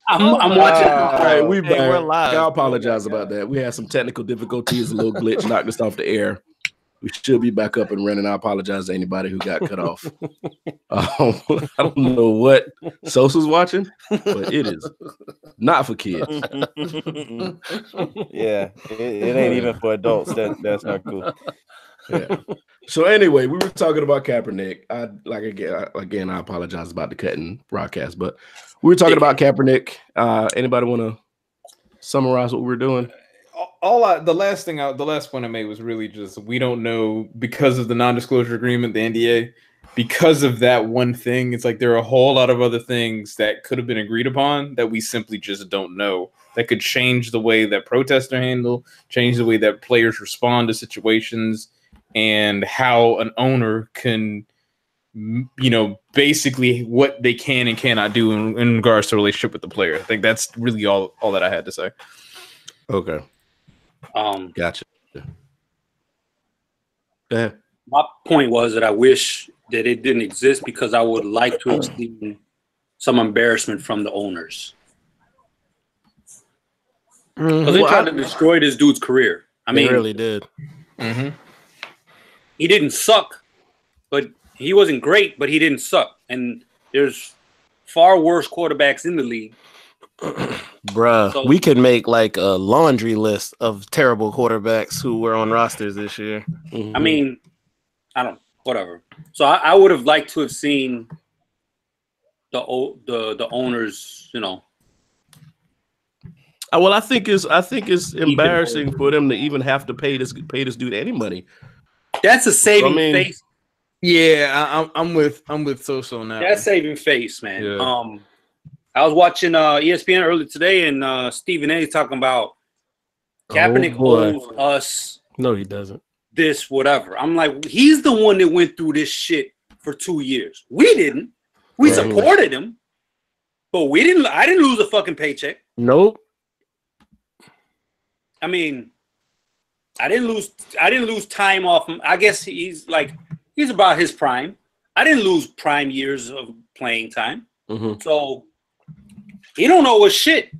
I'm watching. All right, we Hey, we're back. live. I apologize about that. We had some technical difficulties, a little glitch knocked us off the air. We should be back up and running. I apologize to anybody who got cut off. I don't know what Sosa's watching, but it is not for kids. Yeah, it ain't even for adults. That's not cool. Yeah. So anyway, we were talking about Kaepernick. I apologize about the cutting broadcast, but we were talking about Kaepernick. Anybody want to summarize what we're doing? The last point I made was really just we don't know because of the non-disclosure agreement, the NDA. Because of that one thing, it's like there are a whole lot of other things that could have been agreed upon that we simply just don't know. That could change the way that protests are handled, change the way that players respond to situations, and how an owner can, basically what they can and cannot do in regards to relationship with the player. I think that's really all that I had to say. Okay. Gotcha. Go ahead. My point was that I wish that it didn't exist because I would like to have seen some embarrassment from the owners. Because they tried to destroy this dude's career. I mean, they really did. Mm-hmm. He didn't suck, but he wasn't great, but he didn't suck. And there's far worse quarterbacks in the league. Bruh, So- we could make like a laundry list of terrible quarterbacks who were on rosters this year. Mhm. I mean, whatever. So I would have liked to have seen the owners, Well, I think it's embarrassing for them to even have to pay this dude any money. That's a saving face. Yeah, I'm with Soso now. That's saving face, man. Yeah. I was watching ESPN earlier today, and Stephen A. talking about Kaepernick owes us No, he doesn't. this, whatever. I'm like, he's the one that went through this shit for 2 years. We didn't. We supported him, but we didn't. I didn't lose a fucking paycheck. Nope. I mean, I didn't lose time off him. I guess he's about his prime. I didn't lose prime years of playing time. Mm-hmm. So he don't know what shit.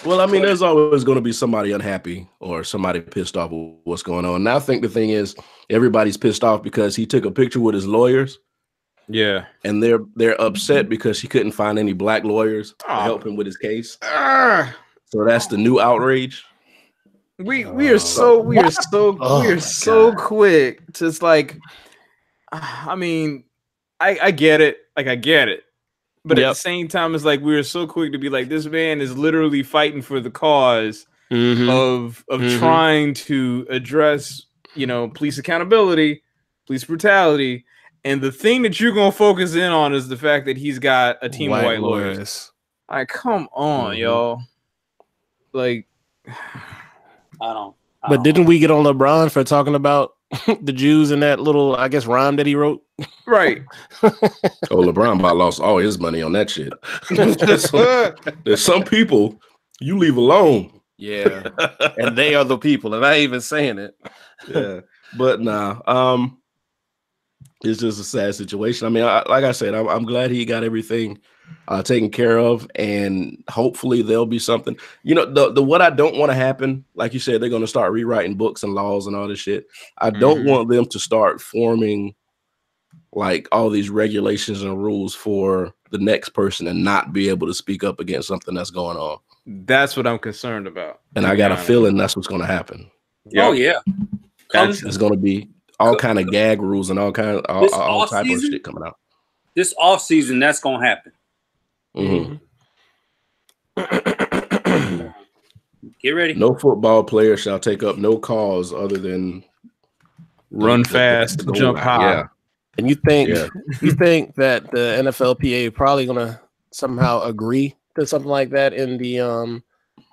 Well, I mean, there's always going to be somebody unhappy or somebody pissed off with what's going on. Now, I think the thing is everybody's pissed off because he took a picture with his lawyers. Yeah. And they're upset because he couldn't find any black lawyers to help him with his case. So that's the new outrage. We are so quick. Just like, I mean, I get it. Like I get it. But at the same time, it's like we were so quick to be like, this man is literally fighting for the cause of trying to address, police accountability, police brutality. And the thing that you're gonna focus in on is the fact that he's got a team of white lawyers. Like, come on, y'all. Like, I don't. But didn't we get on LeBron for talking about the Jews in that little, I guess, rhyme that he wrote? Right. Oh, LeBron about lost all his money on that shit. There's some people you leave alone. Yeah. And they are the people, and I ain't even saying it. Yeah. But nah. It's just a sad situation. I mean, like I said, I'm glad he got everything taken care of, and hopefully there'll be something. The what I don't want to happen, like you said, they're going to start rewriting books and laws and all this shit. I don't want them to start forming like all these regulations and rules for the next person and not be able to speak up against something that's going on. That's what I'm concerned about. And I got a feeling that's what's going to happen. Yep. Oh yeah, It's going to be all kind of gag rules and all type of shit coming out. This off season, that's gonna happen. Mm-hmm. Get ready. No football player shall take up no cause other than run fast, jump high. Yeah. And you think that the NFLPA probably gonna somehow agree to something like that in the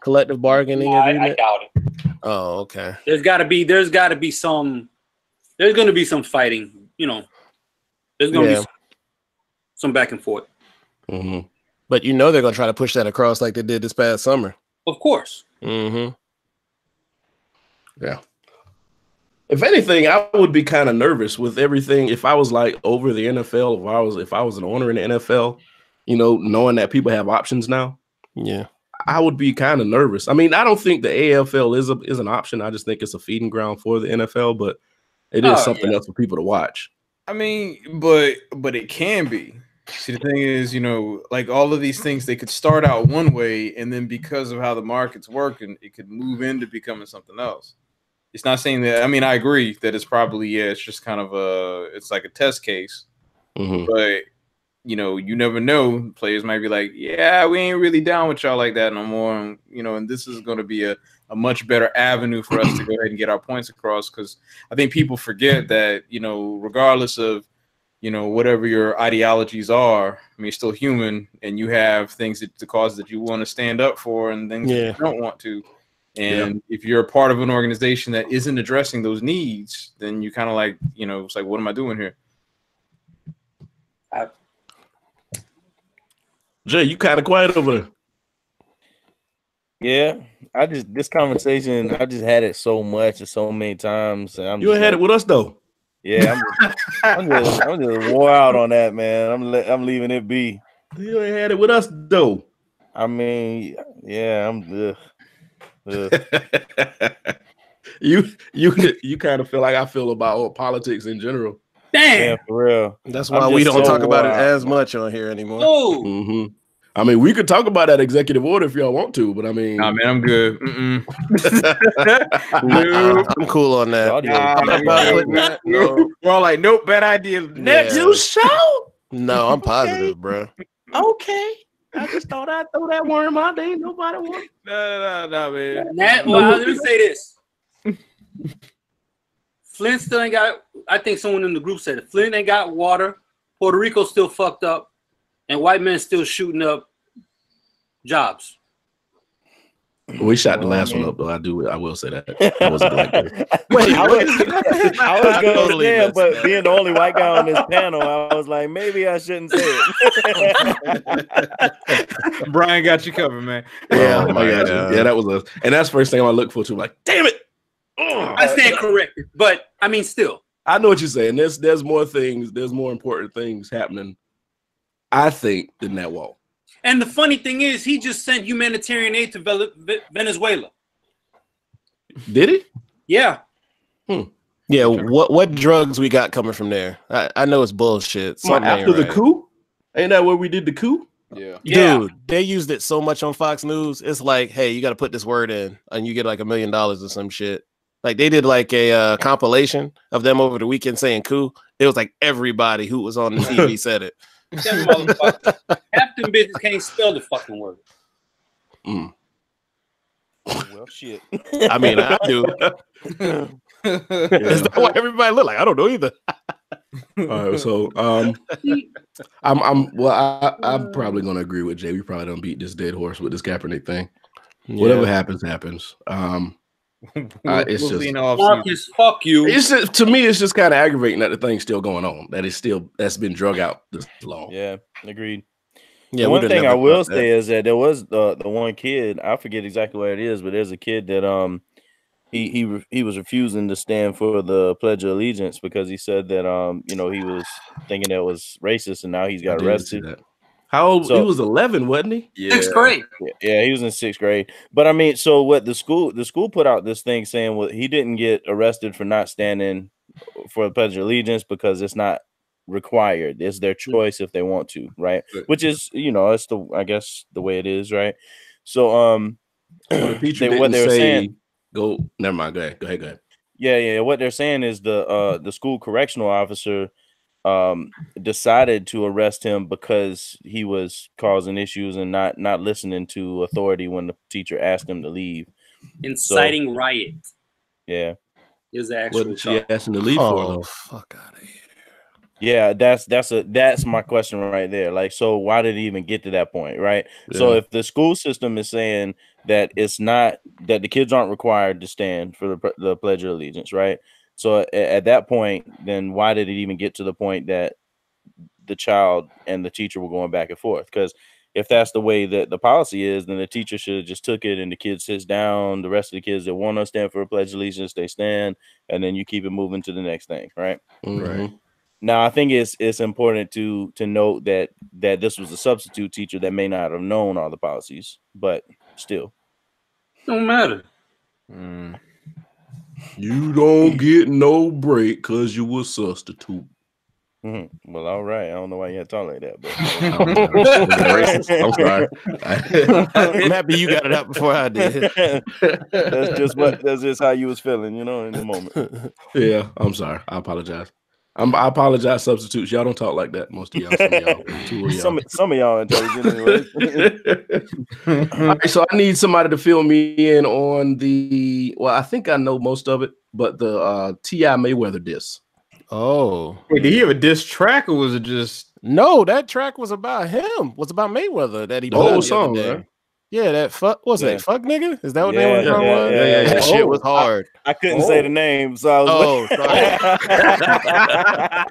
collective bargaining agreement? I doubt it. Oh, okay. There's going to be some fighting. There's going to be some back and forth. Mm-hmm. But they're going to try to push that across like they did this past summer. Of course. Mm-hmm. Yeah. If anything, I would be kind of nervous with everything. If I was like over the NFL, if I was an owner in the NFL, you know, knowing that people have options now, Yeah. I would be kind of nervous. I mean, I don't think the AFL is an option. I just think it's a feeding ground for the NFL, but it is something else for people to watch. I mean, but it can be. See, the thing is, you know, like all of these things, they could start out one way, and then because of how the market's working, it could move into becoming something else. It's not saying that. I mean, I agree that it's probably it's just kind of it's like a test case, but you know, you never know. Players might be like, yeah, we ain't really down with y'all like that no more. And, you know, and this is going to be a much better avenue for us to go ahead and get our points across. Because I think people forget that, you know, regardless of, you know, whatever your ideologies are, I mean, you're still human and you have things that the causes that you want to stand up for and things that you don't want to. And if you're a part of an organization that isn't addressing those needs, then you kind of like, you know, it's like, what am I doing here? Jay, you kind of quiet over there. Yeah, this conversation, I just had it so much and so many times. And you ain't had it with us though. Yeah, I'm just wore out on that, man. I'm leaving it be. You ain't had it with us though. I mean, yeah, I'm. You kind of feel like I feel about politics in general. Damn, yeah, for real. That's why we don't talk about it as much on here anymore. Oh, I mean, we could talk about that executive order if y'all want to, but I mean, nah, man, I'm good. I'm cool on that. We're all like, nope, bad idea. Next, you show? No, I'm positive, bro. Okay. I just thought I'd throw that worm out there. Nobody want. No, man. Let me say this. Flint still ain't got. I think someone in the group said it. Flint ain't got water. Puerto Rico still fucked up, and white men still shooting up jobs. We shot the last one up, though. I will say that. I was a black guy. Wait, I was going to say it, but being the only white guy on this panel, I was like, maybe I shouldn't say it. Brian got you covered, man. Yeah, I got you. Yeah, that was us. And that's the first thing I look for too. Like, damn it. I stand corrected, but I mean, still. I know what you're saying. There's more things. There's more important things happening, I think, than that wall. And the funny thing is, he just sent humanitarian aid to Venezuela. Did he? Yeah. Yeah. What drugs we got coming from there? I know it's bullshit. After the coup? Ain't that where we did the coup? Yeah. Dude, they used it so much on Fox News. It's like, hey, you got to put this word in and you get like $1 million or some shit. Like they did like a compilation of them over the weekend saying coup. It was like everybody who was on the TV said it. Half them bitches can't spell the fucking word. Well, shit. I mean, I do. Is that what everybody look like? I don't know either. All right, so I'm probably gonna agree with Jay. We probably don't beat this dead horse with this Kaepernick thing. Yeah. Whatever happens. It's just Marcus, fuck you. It's just, to me, it's just kind of aggravating that the thing's still going on. That's been drug out this long. Yeah, agreed. Yeah, one thing I will say is that there was the one kid. I forget exactly where it is, but there's a kid that he was refusing to stand for the Pledge of Allegiance because he said that he was thinking that was racist, and now he's got arrested. How old? He was 11, wasn't he? Yeah. 6th grade. Yeah, he was in 6th grade. But I mean, so what the school put out this thing saying, well, he didn't get arrested for not standing for the Pledge of Allegiance because it's not required. It's their choice if they want to, right? Which is, it's I guess the way it is, right? So the teacher what they were saying. Never mind. Go ahead. Yeah. What they're saying is the school correctional officer decided to arrest him because he was causing issues and not listening to authority when the teacher asked him to leave, inciting riot. Yeah, is actually what she asked him to leave for. Fuck out of here. Yeah, that's my question right there. Like, so why did it even get to that point, right? Yeah. So if the school system is saying that it's not that the kids aren't required to stand for the Pledge of Allegiance, right? So at that point, then why did it even get to the point that the child and the teacher were going back and forth? Because if that's the way that the policy is, then the teacher should have just took it and the kid sits down. The rest of the kids that want to stand for a Pledge of Allegiance, they stand, and then you keep it moving to the next thing, right? Mm-hmm. Now, I think it's important to note that this was a substitute teacher that may not have known all the policies, but still, Don't matter. You don't get no break because you were substitute. Mm-hmm. Well, all right. I don't know why you had to talk like that, but I'm sorry. I'm happy you got it out before I did. That's just how you was feeling, in the moment. Yeah, I'm sorry. I apologize. I apologize, substitutes. Y'all don't talk like that. Most of y'all. Two of y'all. Some of y'all intelligent anyway. All right, so I need somebody to fill me in on the. Well, I think I know most of it, but the T.I. Mayweather diss. Oh, wait, did he have a diss track or was it just? No, that track was about him. Was about Mayweather that he The whole the song, other day. right? Yeah, that fuck. What's that? Fuck nigga? Is that what Yeah, that was? yeah. That shit was hard. I couldn't say the name, so I was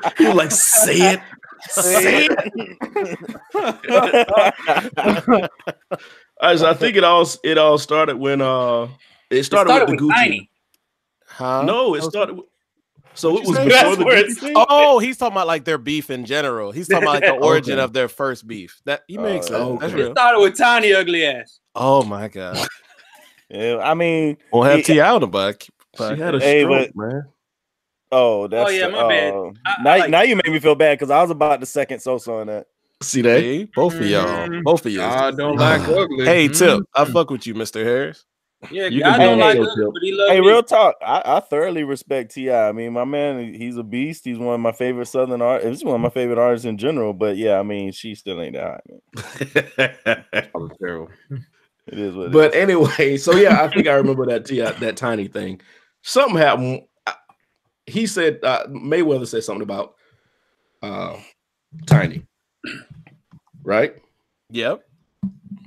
sorry. You like say it. Say it. All right, so I think it all started when it started with the Gucci. Tiny. Huh? No, it started. So it was say? before the Gucci thing? Oh, he's talking about like their beef in general. He's talking about like the origin of their first beef. That he makes sense. okay. That's It real. started with Tiny ugly ass. Oh my god. Yeah, I mean, We'll have T out on the back. She had a Hey, stroke, but- man. that's yeah, my bad. Now you made me feel bad because I was about to second Sosa on that. See that? See? Both of y'all. Both of you. I don't like ugly. Hey, Tip, I fuck with you, Mr. Harris. Yeah, You I can don't do like it, ugly, Tip. but he loves Hey, me. real talk. I thoroughly respect T.I. I mean, my man, he's a beast. He's one of my favorite Southern artists. He's one of my favorite artists in general. But yeah, I mean, she still ain't that hot, man. That was terrible. It is what it But anyway, so yeah, I think I remember that Tiny thing. Something happened. He said Mayweather said something about Tiny, right? Yep.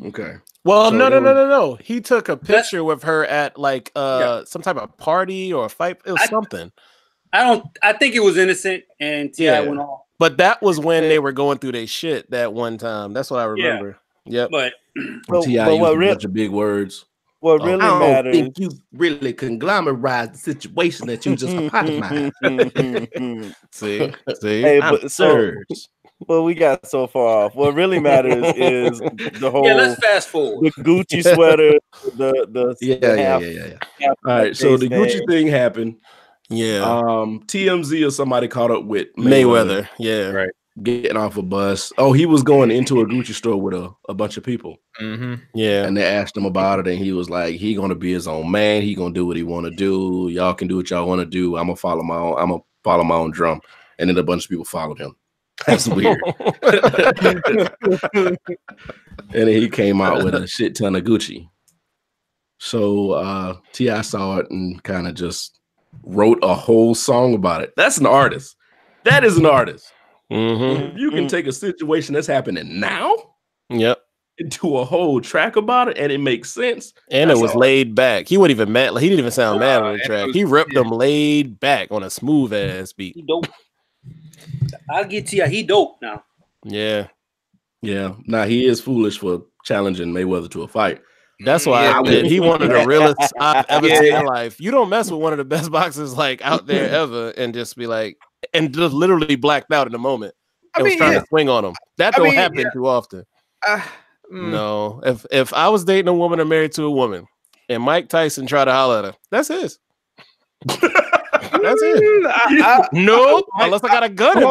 Okay. Well, So no. He took a picture with her at like some type of party or a fight. It was something. I think it was innocent, and T.I. Yeah. went off. But that was when they were going through their shit that one time. That's what I remember. Yep. But T.I. used a bunch of big words. What really I don't matters. think you really conglomerate the situation that you just epitomized. See. Hey, but we got so far off. What really matters is the whole. yeah, let's fast forward. The Gucci sweater, the Yeah. half All right, so the thing. Gucci thing happened. Yeah. TMZ or somebody caught up with Mayweather. Yeah. Right. getting off a bus. Oh, he was going into a Gucci store with a bunch of people. Mm-hmm. Yeah. And they asked him about it, and he was like, he gonna be his own man. He gonna do what he want to do. Y'all can do what y'all want to do. I'm gonna follow my own drum. And then a bunch of people followed him. That's weird. And then he came out with a shit ton of Gucci. So T.I. saw it and kind of just wrote a whole song about it. That's an artist. That is an artist. Mm-hmm. You can take a situation that's happening now Yep. into a whole track about it, and it makes sense. And That's it was all. laid back. He wasn't even mad. Like, he didn't even sound mad on the and track. it was- He ripped them laid back on a smooth ass beat. He dope. I'll get T.I. He dope now. Yeah. Yeah. Now he is foolish for challenging Mayweather to a fight. That's why Yeah, I did. He one of the realest I've ever Yeah. seen in life. You don't mess with one of the best boxers like out there ever and just be like, and just literally blacked out in the moment. I And was mean, trying yeah. to swing on him. That I don't mean, happen yeah. too often. Mm. No. If I was dating a woman or married to a woman and Mike Tyson tried to holler at her, that's his. That's it. No, unless I got a gun in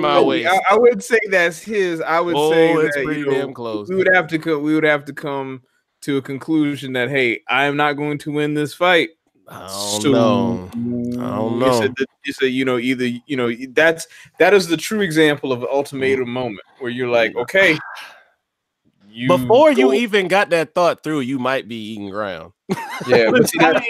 my waist. I wouldn't say that's his. I would say it's that, pretty damn close. We would have to come to a conclusion that, hey, I am not going to win this fight. I don't know. You said, either that is the true example of an ultimatum moment where you're like, okay, Before you even got that thought through, you might be eating ground. yeah. But, see, But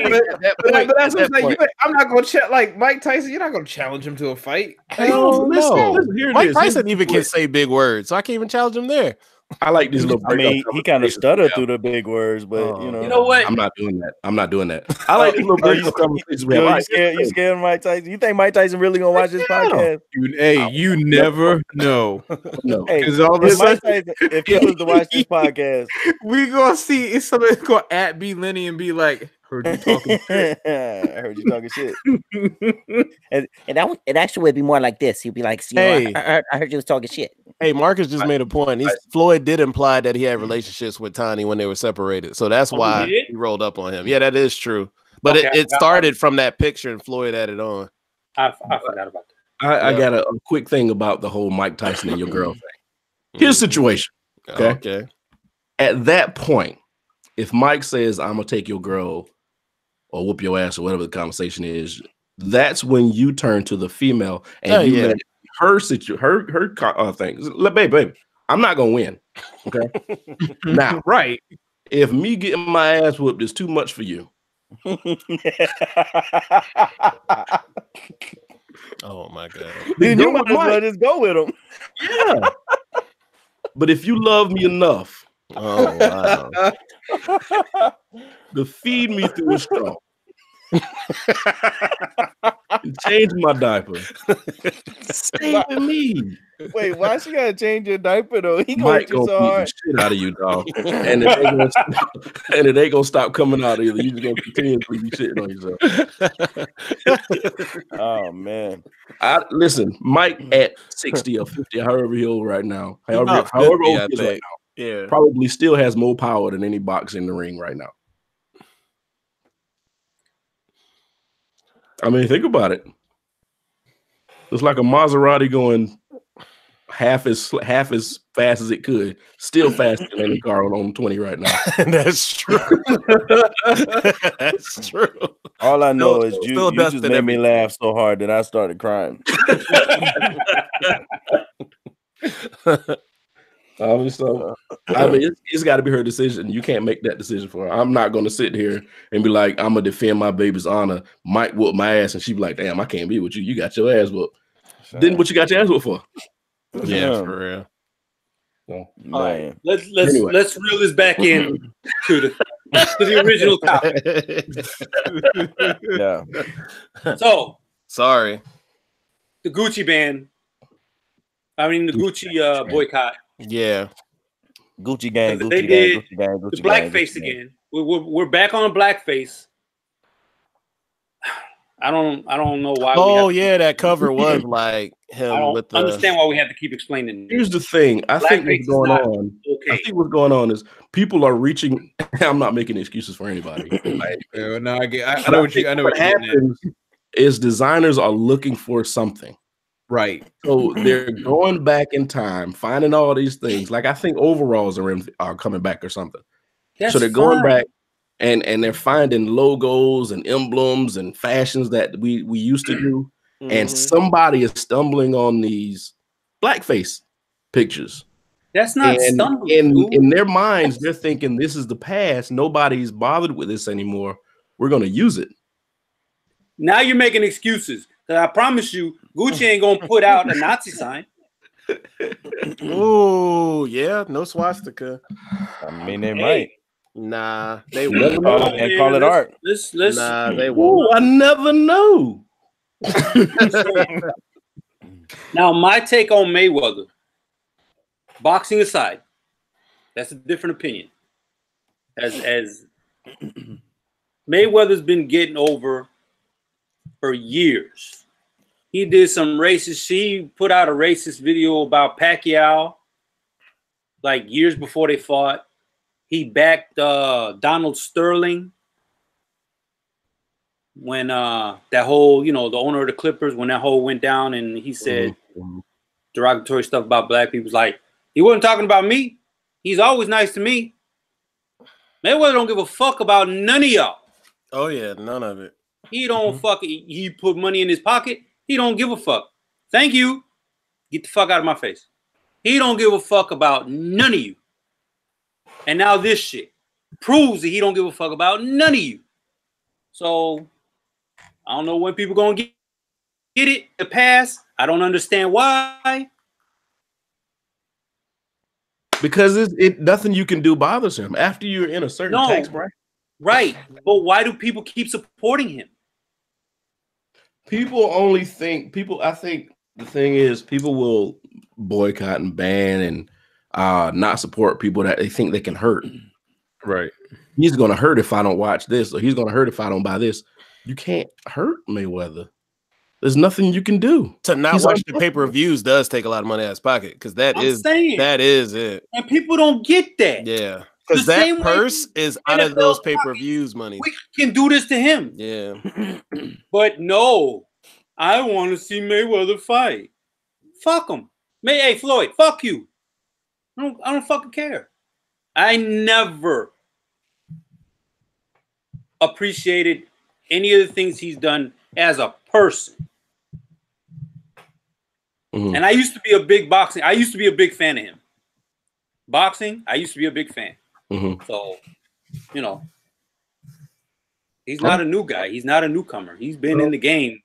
that's what I'm saying. I'm not going to like Mike Tyson. You're not going to challenge him to a fight. Hell no. Here it Mike is. Tyson even can say big words, so I can't even challenge him there. I like these little. I mean, he kind of conversations. stuttered through the big words, but You know what? I'm not doing that. I like these little breakup conversations we have. Yo, All you right, scared of Mike Tyson? You think Mike Tyson really gonna watch this podcast? You never know. no. Hey, Because all of a if Mike sudden, Tyson, if he was to watch this podcast, we gonna see it's somebody gonna at B Lenny and be like, Heard you talking shit. I heard you talking shit. and it actually would be more like this. He'd be like, Hey. I heard you was talking shit. Hey, Marcus just made a point. Floyd did imply that he had relationships with Tiny when they were separated, so that's why he rolled up on him. Yeah, that is true. But it started from that picture, and Floyd added on. I forgot about that. I got a quick thing about the whole Mike Tyson and your girl thing. Here's the situation. Okay. At that point, if Mike says, I'm gonna take your girl or whoop your ass or whatever the conversation is, that's when you turn to the female and let her thing. Babe, I'm not gonna win. Okay. Now, right. If me getting my ass whooped is too much for you. Oh my god. Then you might as well just go with him. Yeah. But if you love me enough, wow, to feed me through a straw, change my diaper, save me. Wait, why she gotta change your diaper though? He Mike gonna beat the shit out of you, dog, and it ain't gonna stop coming out either. You just gonna continuously be shitting on yourself. Oh man, listen, Mike at 60 or 50, however he old right now, however old he is right now, probably still has more power than any boxer in the ring right now. I mean, think about it. It's like a Maserati going half as fast as it could, still faster than any car on 20 right now. That's true. That's true. All I know is you just made me laugh so hard that I started crying. I mean, it's got to be her decision. You can't make that decision for her. I'm not going to sit here and be like, I'm going to defend my baby's honor. Mike whoop my ass, and she be like, damn, I can't be with you. You got your ass whooped. Then what you got your ass whooped for? Yeah, for real. So, all right, let's reel this back in to the original topic. Yeah. So sorry, the Gucci ban. I mean the Gucci boycott. Yeah, Gucci gang. They did the blackface again. We're back on blackface. I don't know why. Oh yeah, that cover was like him. I don't understand why we have to keep explaining. Here's the thing. I think what's going on. Okay. I think what's going on is people are reaching. I'm not making excuses for anybody. Like, no, I know what you. I know what happens is designers are looking for something. Right. So they're going back in time, finding all these things. Like I think overalls are coming back or something. So they're going back and they're finding logos and emblems and fashions that we used to do. Mm-hmm. And somebody is stumbling on these blackface pictures. That's not stumbling. In their minds, they're thinking this is the past. Nobody's bothered with this anymore. We're going to use it. Now you're making excuses. I promise you, Gucci ain't gonna put out a Nazi sign. Oh yeah, no swastika. I mean, they might. Nah, they won't. And call it art. Nah, they won't. I never know. Now, my take on Mayweather, boxing aside, that's a different opinion. As Mayweather's been getting over for years. He did some racist. He put out a racist video about Pacquiao, like years before they fought. He backed Donald Sterling when that whole, the owner of the Clippers, when that whole went down, and he said derogatory stuff about black people. Like, he wasn't talking about me. He's always nice to me. Mayweather don't give a fuck about none of y'all. Oh yeah, none of it. He don't he put money in his pocket. He don't give a fuck. Thank you. Get the fuck out of my face. He don't give a fuck about none of you. And now this shit proves that he don't give a fuck about none of you. So I don't know when people gonna get it. The past. I don't understand why. Because it nothing you can do bothers him after you're in a certain tax bracket. Right. But why do people keep supporting him? I think the thing is people will boycott and ban and not support people that they think they can hurt. Right. He's going to hurt if I don't watch this, or he's going to hurt if I don't buy this. You can't hurt Mayweather. There's nothing you can do. To not watch the pay-per-views does take a lot of money out of his pocket, because that is it. And people don't get that. Yeah. Because that purse is out of those pay-per-views money. We can do this to him. Yeah. But no, I want to see Mayweather fight. Fuck him. Hey, Floyd, fuck you. I don't fucking care. I never appreciated any of the things he's done as a person. Mm-hmm. And I used to be a big fan of him. Boxing, I used to be a big fan. Mm-hmm. So, he's not a new guy. He's not a newcomer. He's been in the game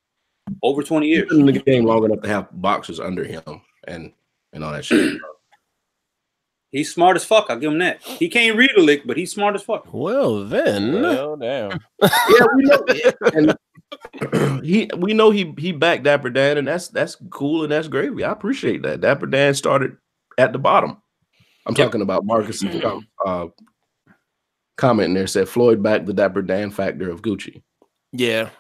over 20 years. He's been in the game long enough to have boxers under him and all that shit. He's smart as fuck. I'll give him that. He can't read a lick, but he's smart as fuck. Well, then. Well, damn. Yeah, we know. And we know he backed Dapper Dan, and that's cool and that's gravy. I appreciate that. Dapper Dan started at the bottom. I'm talking about Marcus's comment in there, said Floyd backed the Dapper Dan factor of Gucci. Yeah.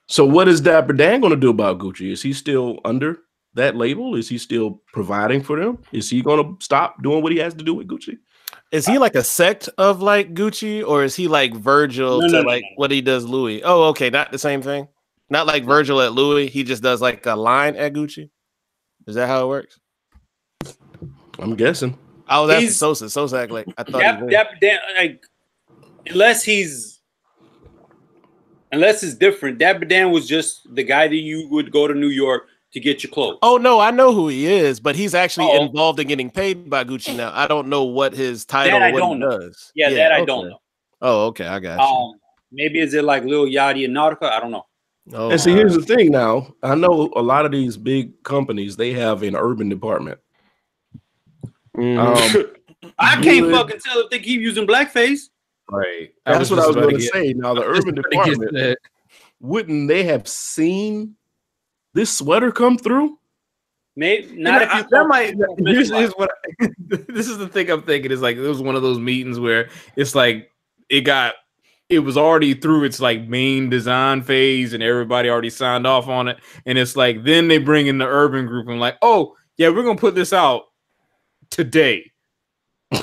So what is Dapper Dan going to do about Gucci? Is he still under that label? Is he still providing for them? Is he going to stop doing what he has to do with Gucci? Is he like a sect of like Gucci, or is he like Virgil what he does Louis? Oh, okay, not the same thing. Not like Virgil at Louis. He just does like a line at Gucci. Is that how it works? I'm guessing. I was asking Sosa. Sosa act like I thought. Dapper Dan, like, unless it's different. Dapper Dan was just the guy that you would go to New York to get your clothes. Oh no, I know who he is, but he's actually involved in getting paid by Gucci now. I don't know what his title or what he does. Yeah, that I don't know. Oh, okay, I got you. Maybe is it like Lil Yachty and Nautica? I don't know. Oh, and see, here's the thing now. I know a lot of these big companies, they have an urban department. I can't fucking tell if they keep using blackface. Right. That's what I was going to say. Now, the urban department, wouldn't they have seen this sweater come through? Maybe not. If you that might. This is what. This is the thing I'm thinking. Is like it was one of those meetings where it's like it was already through its like main design phase and everybody already signed off on it, and it's like then they bring in the urban group and like, oh yeah, we're gonna put this out today.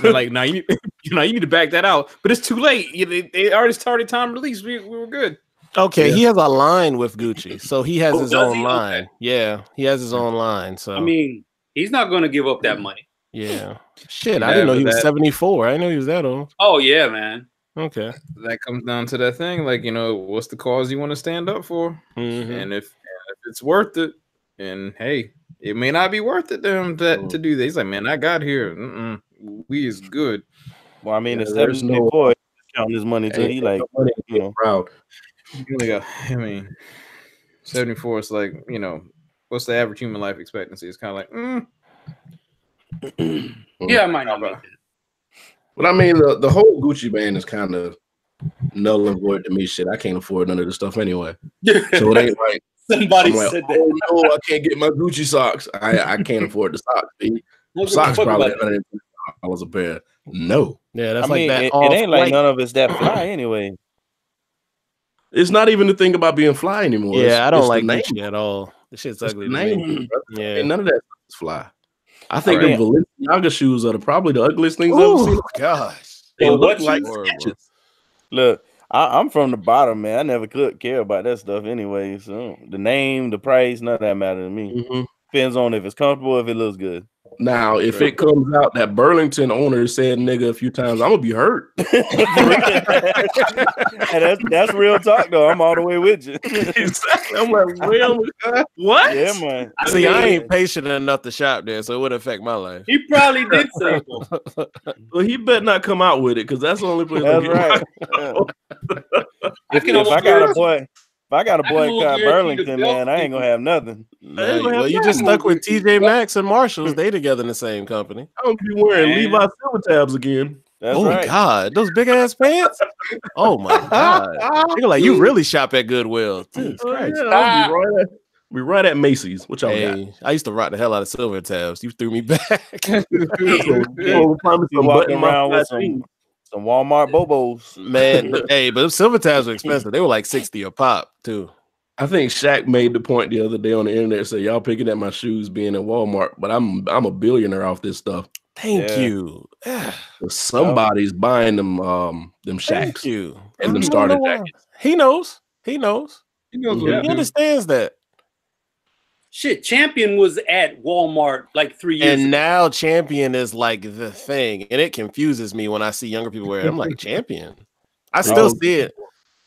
Like now you need to back that out, but it's too late. They already started time release. We were good. Okay, he has a line with Gucci, so he has his own line. Okay. Yeah, he has his own line. So I mean, he's not going to give up that money. Yeah, shit. I didn't know he was 74. I didn't know he was that old. Oh yeah, man. Okay, that comes down to that thing. Like what's the cause you want to stand up for, and if it's worth it, and hey, it may not be worth it to him to do that. He's like, man, I got here. We is good. Well, I mean, it's 74. Counting his money till he like proud. I mean, 74 is like, what's the average human life expectancy? It's kind of like, yeah, I might not be. But I mean, the whole Gucci band is kind of null and void to me. Shit, I can't afford none of this stuff anyway. So it ain't like somebody said that. Oh no, I can't get my Gucci socks. I can't afford the socks. Socks probably $150 a pair. No. Yeah, that's that. It ain't like none of it's that fly anyway. It's not even the thing about being fly anymore. Yeah, I don't like Gucci at all. This shit's ugly. Name, yeah, none of that is fly. I think the Balenciaga shoes are probably the ugliest things I've ever seen. Gosh, they look like sketches. Look, I'm from the bottom, man. I never could care about that stuff anyway. So the name, the price, none of that matter to me. Depends on if it's comfortable, if it looks good. Now, if it comes out that Burlington owner said nigga a few times, I'm gonna be hurt. That's real talk, though. I'm all the way with you. Exactly. I'm like, real? What? Yeah, man. See, I ain't patient enough to shop there, so it would affect my life. He probably did say so. Well, he better not come out with it because that's the only place. That's right. If I got a boycott Burlington, man, I ain't gonna have nothing. Well, you just stuck with TJ Maxx and Marshalls. They together in the same company. I'm gonna be wearing Levi Silver tabs again. That's right. God, those big ass pants. Oh my God, they're like you really shop at Goodwill. Yeah, We right at Macy's. What y'all got? Hey, I used to rock the hell out of Silver Tabs. You threw me back. You walking around with some Walmart Bobos, man. Hey, but Silver Tabs were expensive. They were like $60 a pop too. I think Shaq made the point the other day on the internet. Said y'all picking at my shoes being at Walmart, but I'm a billionaire off this stuff. Thank you. Somebody's buying them Shaqs. Thank you. And them starter jackets. He knows. He knows. He knows He understands that. Shit, Champion was at Walmart like 3 years And ago. now Champion is like the thing. And it confuses me when I see younger people wear it. I'm like, Champion? I still see it.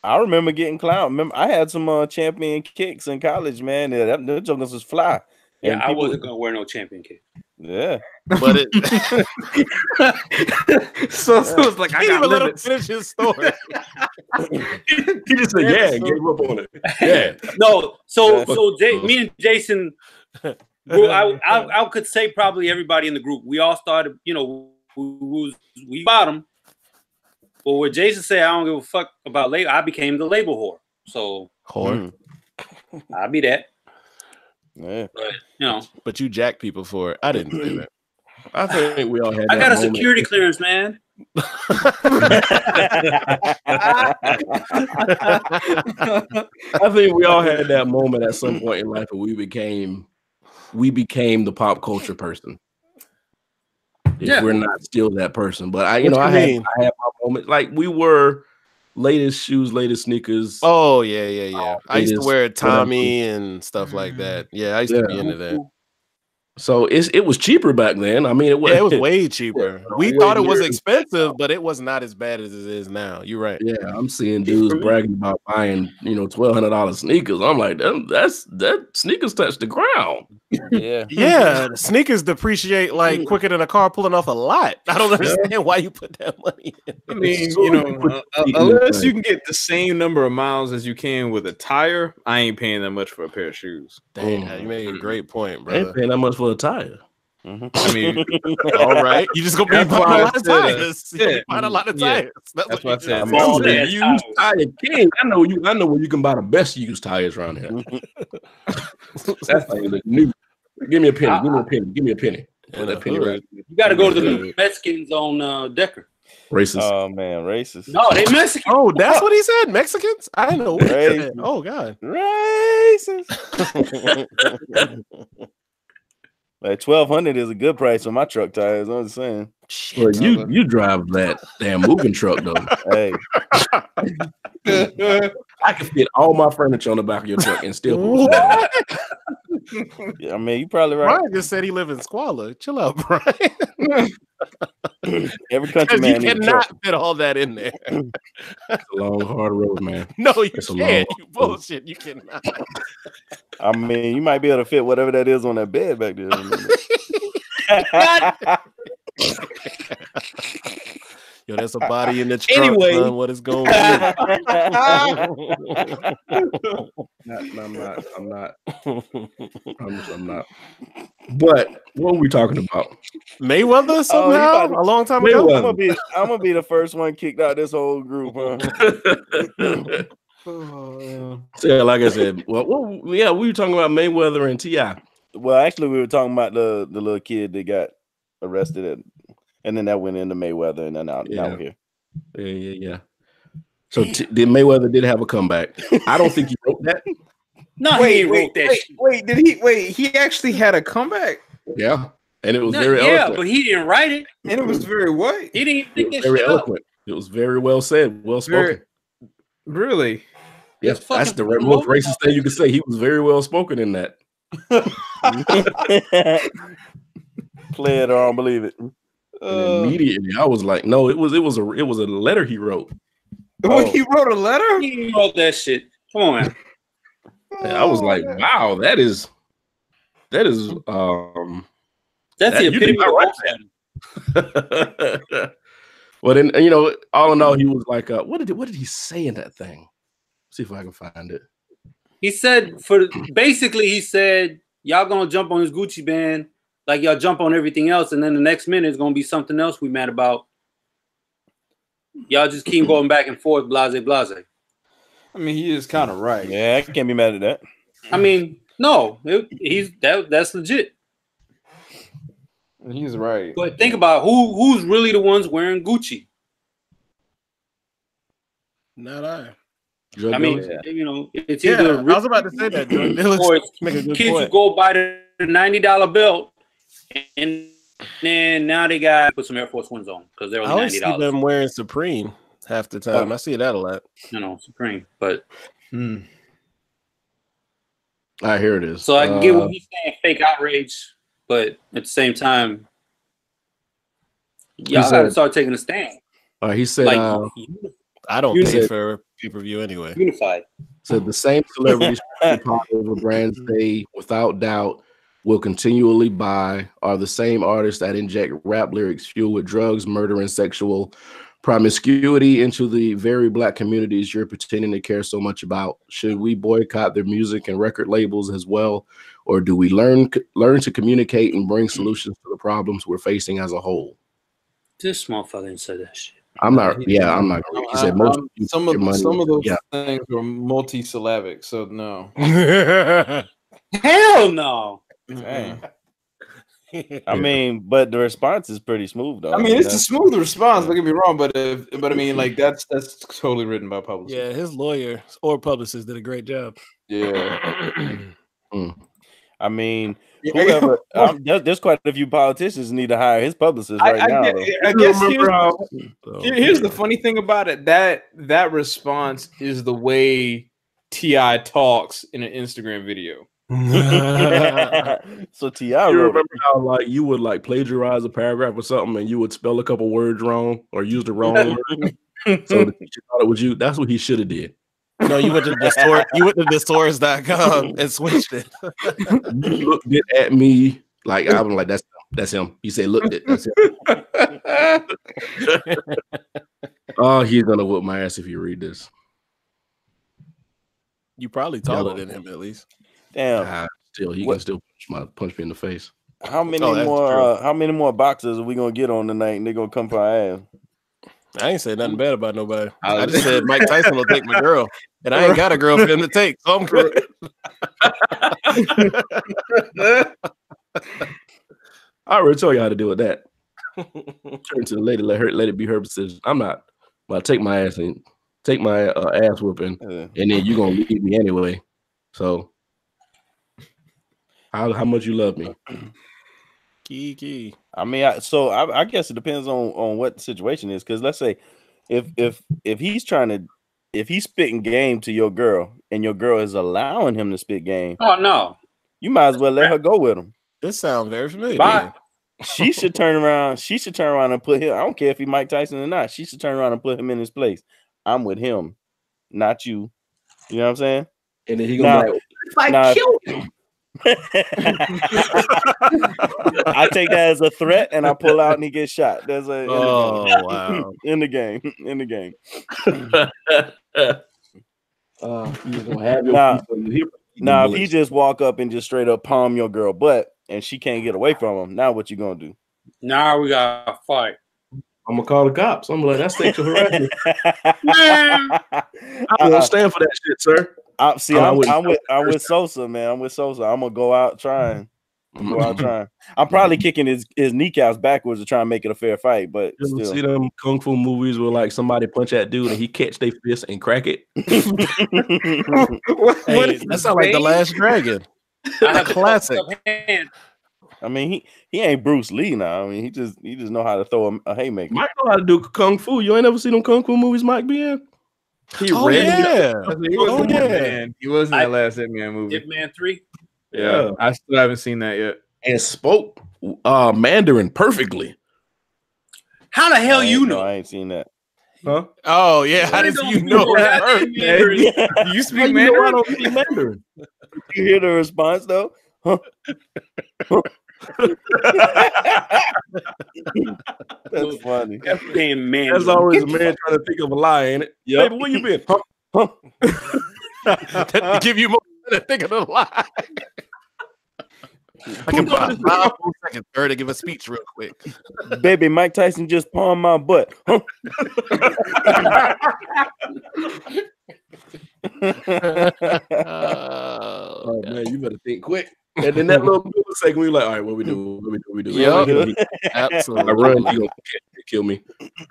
I remember getting clowned. Remember, I had some Champion kicks in college, man. Yeah, that jokers was fly. Yeah, And I people- wasn't gonna wear no Champion kick. Yeah. But it so it's like I didn't got even let him limits. finish his story. He just said, "Yeah, gave up on it." Yeah. No, Yeah. so me and Jason, I could say probably everybody in the group. We all started, you know, we bottom. But what Jason said, I don't give a fuck about label. I became the label whore. So Whore. I'll be that. Yeah. But you know, But you jack people for it. I didn't say that. I think we all had. I that got a moment. security clearance, man. I think we all had that moment at some point in life where we became the pop culture person. If Yeah. we're not still that person, but I What you had mean? my moment. Like we were latest shoes, latest sneakers. Oh, yeah. I used to Latest wear Tommy and stuff like that. Yeah, I used to be Yeah. into that. So it was cheaper back then. I mean, it was. Yeah, it was way cheaper. We way thought it was near- expensive, but it was not as bad as it is now. You're right. Yeah, I'm seeing dudes bragging about buying, $1,200 sneakers. I'm like, that sneakers touch the ground. Yeah. Yeah, sneakers depreciate like quicker than a car pulling off a lot. I don't understand why you put that money in. I mean, So unless you can get the same number of miles as you can with a tire, I ain't paying that much for a pair of shoes. Damn, you made a great point, I ain't brother. paying that much for a tire. I mean, All right, you just gonna be That's buying why a I lot of said, tires. You gonna be buying a lot of yeah. tires. That's That's what what I you said. just I'm all I'm that a used tire king. I know where you can buy the best used tires around here. That thing look new. Give me a penny. Give me a penny. Give me a penny. In That the penny hood. right. You got to go to the Mexicans on Decker. Racist. Oh man, racist. No, they Mexican. Oh, that's what he said. Mexicans? I didn't know. What he Right. said. Oh God. Racist. Like 1,200 is a good price for my truck tires. I'm just saying. Well, you drive that damn moving truck though. Hey, I can fit all my furniture on the back of your truck and still put that on. I mean, you probably right. Brian just said he live in squalor. Chill out, Brian. Every country Because you man needs a cannot truck. fit all that in there. It's a long, hard road, man. No, you It's a can't. long- You bullshit. You cannot. I mean, you might be able to fit whatever that is on that bed back there. Yo, there's a body in the truck. Anyway. Son. What is going on? I'm not. Promise I'm not. But what were we talking about? Mayweather somehow about to- a long time Mayweather. ago. I'm gonna be the first one kicked out of this whole group. Huh? So, like I said, we were talking about Mayweather and T.I. Well, actually, we were talking about the little kid that got arrested, and then that went into Mayweather, and then now we're here. Yeah. So did Mayweather did have a comeback? I don't think he wrote that. No, he ain't wrote that shit. Did he? Wait, he actually had a comeback, Yeah, and it was No, very yeah, eloquent. but he didn't write it. and it was very what? He didn't even It think was that very shit up. eloquent. It was very well said, well Very- spoken. Really? Yes, It's that's fucking the most racist thing you could say. He was very well spoken in that. Play it or I don't believe it. And immediately, I was like, no, it was a letter he wrote. He wrote a letter? He didn't wrote that shit. Come on, man. And I was like, wow, that is That's That- the you epitome did not of write bullshit. Well, then all in all, he was like, what did he say in that thing? See if I can find it. He said he said, y'all gonna jump on his Gucci band like y'all jump on everything else, and then the next minute it's gonna be something else we mad about. Y'all just keep going back and forth, blase, blase. I mean, he is kind of right. Yeah, I can't be mad at that. I mean, No, that's legit. He's right. But think about who's really the ones wearing Gucci. Not I. Drug I mean, dealers? you know, it's Yeah, either I was about to say that. Drug dealers or it's make a good kids who point. go buy the $90 belt, and then now they got put some Air Force Ones on because they're I only always see $90. them wearing Supreme half the time. I see that a lot. You know, Supreme. But All right, here it is. so I can get what he's saying, fake outrage, but at the same time, y'all got to start taking a stand. He said, Like I don't You pay said- for pay-per-view anyway. unified. said the same celebrities over brands they, without doubt, will continually buy are the same artists that inject rap lyrics fueled with drugs, murder, and sexual promiscuity into the very black communities you're pretending to care so much about. Should we boycott their music and record labels as well, or do we learn to communicate and bring solutions to the problems we're facing as a whole? This motherfucker said that shit. I'm not. Yeah, I'm not. He said most some of those Yeah. things were multi-syllabic, so no. Hell no. Dang. I mean, but the response is pretty smooth though. I mean, it's a smooth response. Don't get me wrong, but I mean, like that's totally written by publicists. Yeah, his lawyer or publicist did a great job. Yeah. I mean, whoever there's quite a few politicians need to hire his publicist right now. I guess here's the funny thing about it. That response is the way T.I. talks in an Instagram video. So T.I. You wrote remember how like you would like plagiarize a paragraph or something and you would spell a couple words wrong or use the wrong word? So the teacher thought it was you. That's what he should have did. No, you went to thesource.com and switched it. You looked it at me like I'm like that's him. He said looked it. That's him. Oh, he's gonna whoop my ass if you read this. You probably taller than him at least. Damn. Still, he can still punch me in the face. How many Oh, that's more? How many more boxes are we gonna get on tonight? And they're gonna come for our ass. I ain't say nothing bad about nobody. I just said Mike Tyson will take my girl, and I ain't got a girl for him to take, so I'm good. I already told you how to deal with that. Turn to the lady, let it be her decision. I'm not. Well, take my ass and take my ass whooping, and then you're gonna leave me anyway. So, how much you love me? Key. I mean, I guess it depends on what the situation is. Because let's say if he's spitting game to your girl and your girl is allowing him to spit game, Oh no. you might as well let her go with him. This sounds very familiar. Bye. She should turn around. She should turn around and put him. I don't care if he Mike Tyson or not. She should turn around and put him in his place. I'm with him, not you. You know what I'm saying? And then he gonna be like, Nah. I killed him. I take that as a threat, and I pull out, and he gets shot. There's a wow. in the game. In the game. You're gonna have your Nah. piece of your hip. Now, if he just walk up and just straight up palm your girl butt, and she can't get away from him, now what you gonna do? Now we gotta fight. I'm gonna call the cops. I'm like, that's sexual harassment. Man. I don't stand for that shit, sir. I'm wouldn't- with Sosa, man. I'm with Sosa. I'm gonna go out trying. I'm probably kicking his kneecaps backwards to try and make it a fair fight, but You ever still. see them kung fu movies where like somebody punch that dude and he catch their fist and crack it? Hey, that sounds like The Last Dragon. I have Classic. a fucked up hand. I mean, he ain't Bruce Lee now. I mean, he just know how to throw a haymaker. Mike know how to do kung fu. You ain't ever seen them kung fu movies, Mike be in? He Oh, yeah. He was Oh, in yeah. Hitman. He was in that last Hitman movie. Hitman 3. Yeah, I still haven't seen that yet. and spoke Mandarin perfectly. How the hell you know? I ain't seen that. Huh? Oh, yeah. How did you know that? You How speak you know I Mandarin? don't speak Mandarin? You hear the response though? Huh? That's funny. Damn man. That's always a man trying to think of a lie, ain't it? Yep. Baby, where you been? To give you more than think of the lie. I can buy 5 full seconds, sir, to give a speech real quick. Baby, Mike Tyson just palmed my butt. Huh? Oh man, you better think quick. And then that little second, we were like, all right, what we do? What we do? Yep. I Absolutely. run, you gonna kill me.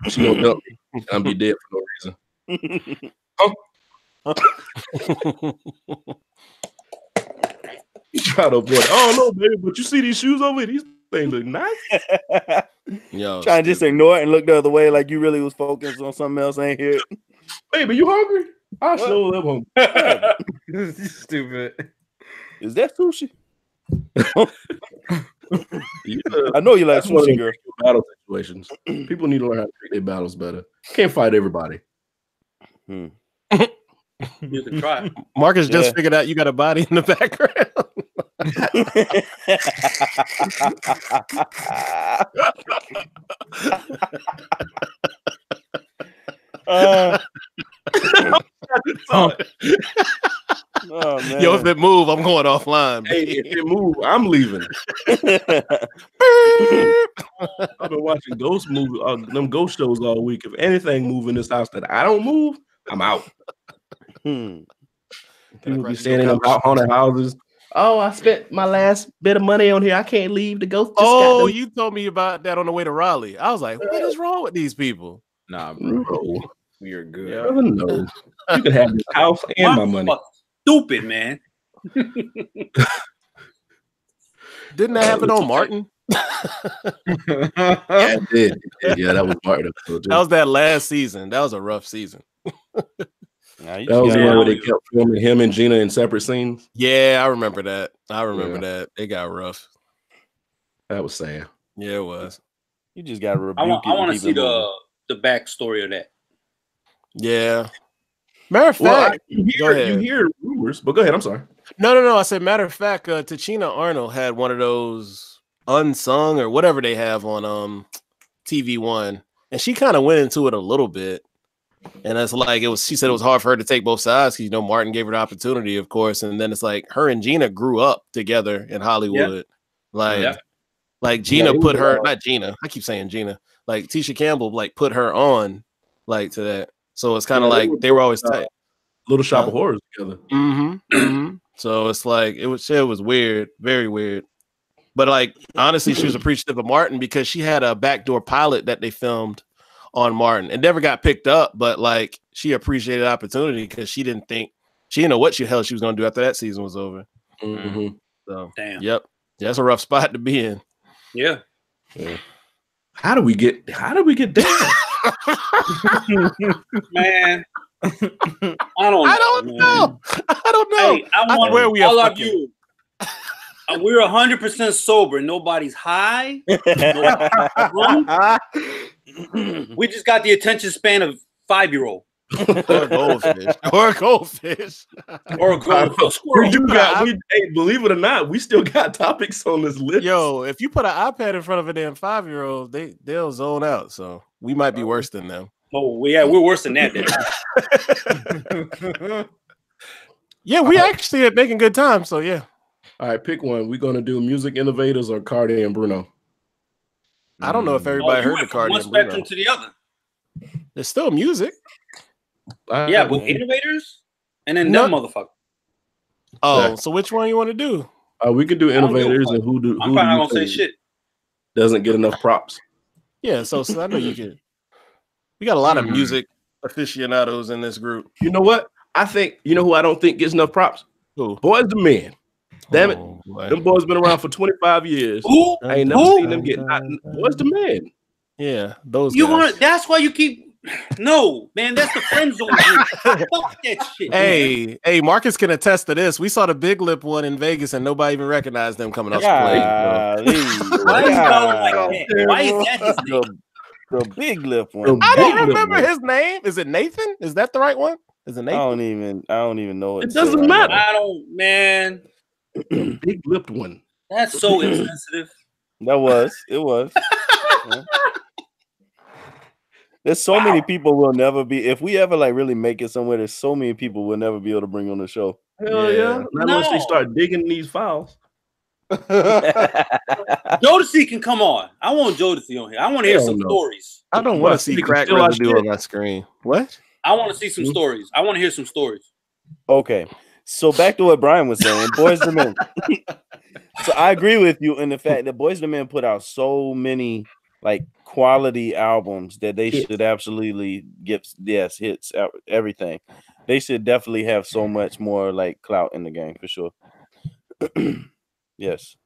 She gonna dump me. I'm be dead for no reason. You try to avoid. Oh no, baby, but you see these shoes over here? These things look nice. Yo, Trying to just ignore it and look the other way like you really was focused on something else. Ain't here. Baby, you hungry? I sure am hungry. Stupid. Is that sushi? Yeah, I know you like that's one of sushi, them girl. battle situations. People need to learn how to treat their battles better. Can't fight everybody. You can try. Marcus just Yeah. figured out you got a body in the background. Oh man. Yo, if it move, I'm going offline. Hey, if it move, I'm leaving. I've been watching ghost movie, them ghost shows all week. If anything move in this house that I don't move, I'm out. People be staying in them haunted houses. Oh, I spent my last bit of money on here. I can't leave. The ghost. Just got them. You told me about that on the way to Raleigh. I was like, what is wrong with these people? Nah, bro. No, You're good. no. You can have this house and my money. Stupid, man. Didn't that happen on Martin? Yeah, it did. Yeah, that was part of it. That was that last season. That was a rough season. Nah, That was the one where they kept filming him and Gina in separate scenes. Yeah, I remember that. That. It got rough. That was sad. Yeah, it was. You just got to rebuke I want to it. see the backstory of that. Yeah. Matter of Well, fact, you hear rumors, but go ahead. I'm sorry. No. I said, matter of fact, Tachina Arnold had one of those unsung or whatever they have on TV One, and she kind of went into it a little bit. And it's like she said it was hard for her to take both sides because Martin gave her the opportunity, of course, and then it's like her and Gina grew up together in Hollywood. Like Gina put her, not Gina. I keep saying Gina. Like Tisha Campbell, like put her on, like to that. So it's kind of like they were always tight. Little Shop of Horrors together. So it's like it was weird, very weird. But like honestly, she was appreciative of Martin because she had a backdoor pilot that they filmed on Martin. It never got picked up, but like she appreciated the opportunity because she didn't know what the hell she was gonna do after that season was over. So Damn. Yep. Yeah, that's a rough spot to be in. Yeah. How do we get there? Man. I don't know. Hey, I want where we all are of you. We're 100% sober. Nobody's high. Nobody's drunk. We just got the attention span of 5-year-old. Or a goldfish. Or a goldfish. Or a squirrel. Hey, believe it or not, we still got topics on this list. Yo, if you put an iPad in front of a damn 5-year-old, they'll zone out. So we might be worse than them. Oh, yeah, we're worse than that. Yeah, we actually are making good time. So yeah. All right, pick one. We're gonna do Music Innovators or Cardi and Bruno. I don't know if everybody heard the Cardi one and Bruno. spectrum to the other. There's still music. Yeah, with innovators and then them motherfuckers. Oh, so which one you want to do? We can do Innovators and who I'm probably not gonna say shit. Doesn't get enough props. Yeah, so I know you can. We got a lot of music aficionados in this group. You know what? I think who I don't think gets enough props? Who? Boys the Men. Damn it. Boy. Them boys been around for 25 years. Who? I ain't never seen them get Boys the Men. Yeah, those You guys. want? That's why you keep. No, man, that's the friend zone group. Fuck that shit. Hey, Marcus can attest to this. We saw the Big Lip one in Vegas, and nobody even recognized them coming off the plane. Why is it all like that? Why is that his name? The Big Lip one. I don't remember his name. Is it Nathan? Is that the right one? Is it Nathan? I don't even know. It doesn't matter. I don't, man. Big lipped one. That's so insensitive. It was. Yeah. There's so many people will never be. If we ever like really make it somewhere, there's so many people we'll never be able to bring on the show. Hell yeah. Not unless they start digging these files. Jodeci can come on. I want Jodeci on here. I want to hear some stories. I don't want to see crack residue on my screen. What? I want to see some stories. I want to hear some stories. Okay. So back to what Brian was saying, Boyz II Men. So I agree with you in the fact that Boyz II Men put out so many like quality albums that they should absolutely get hits, everything. They should definitely have so much more like clout in the game for sure. Yes.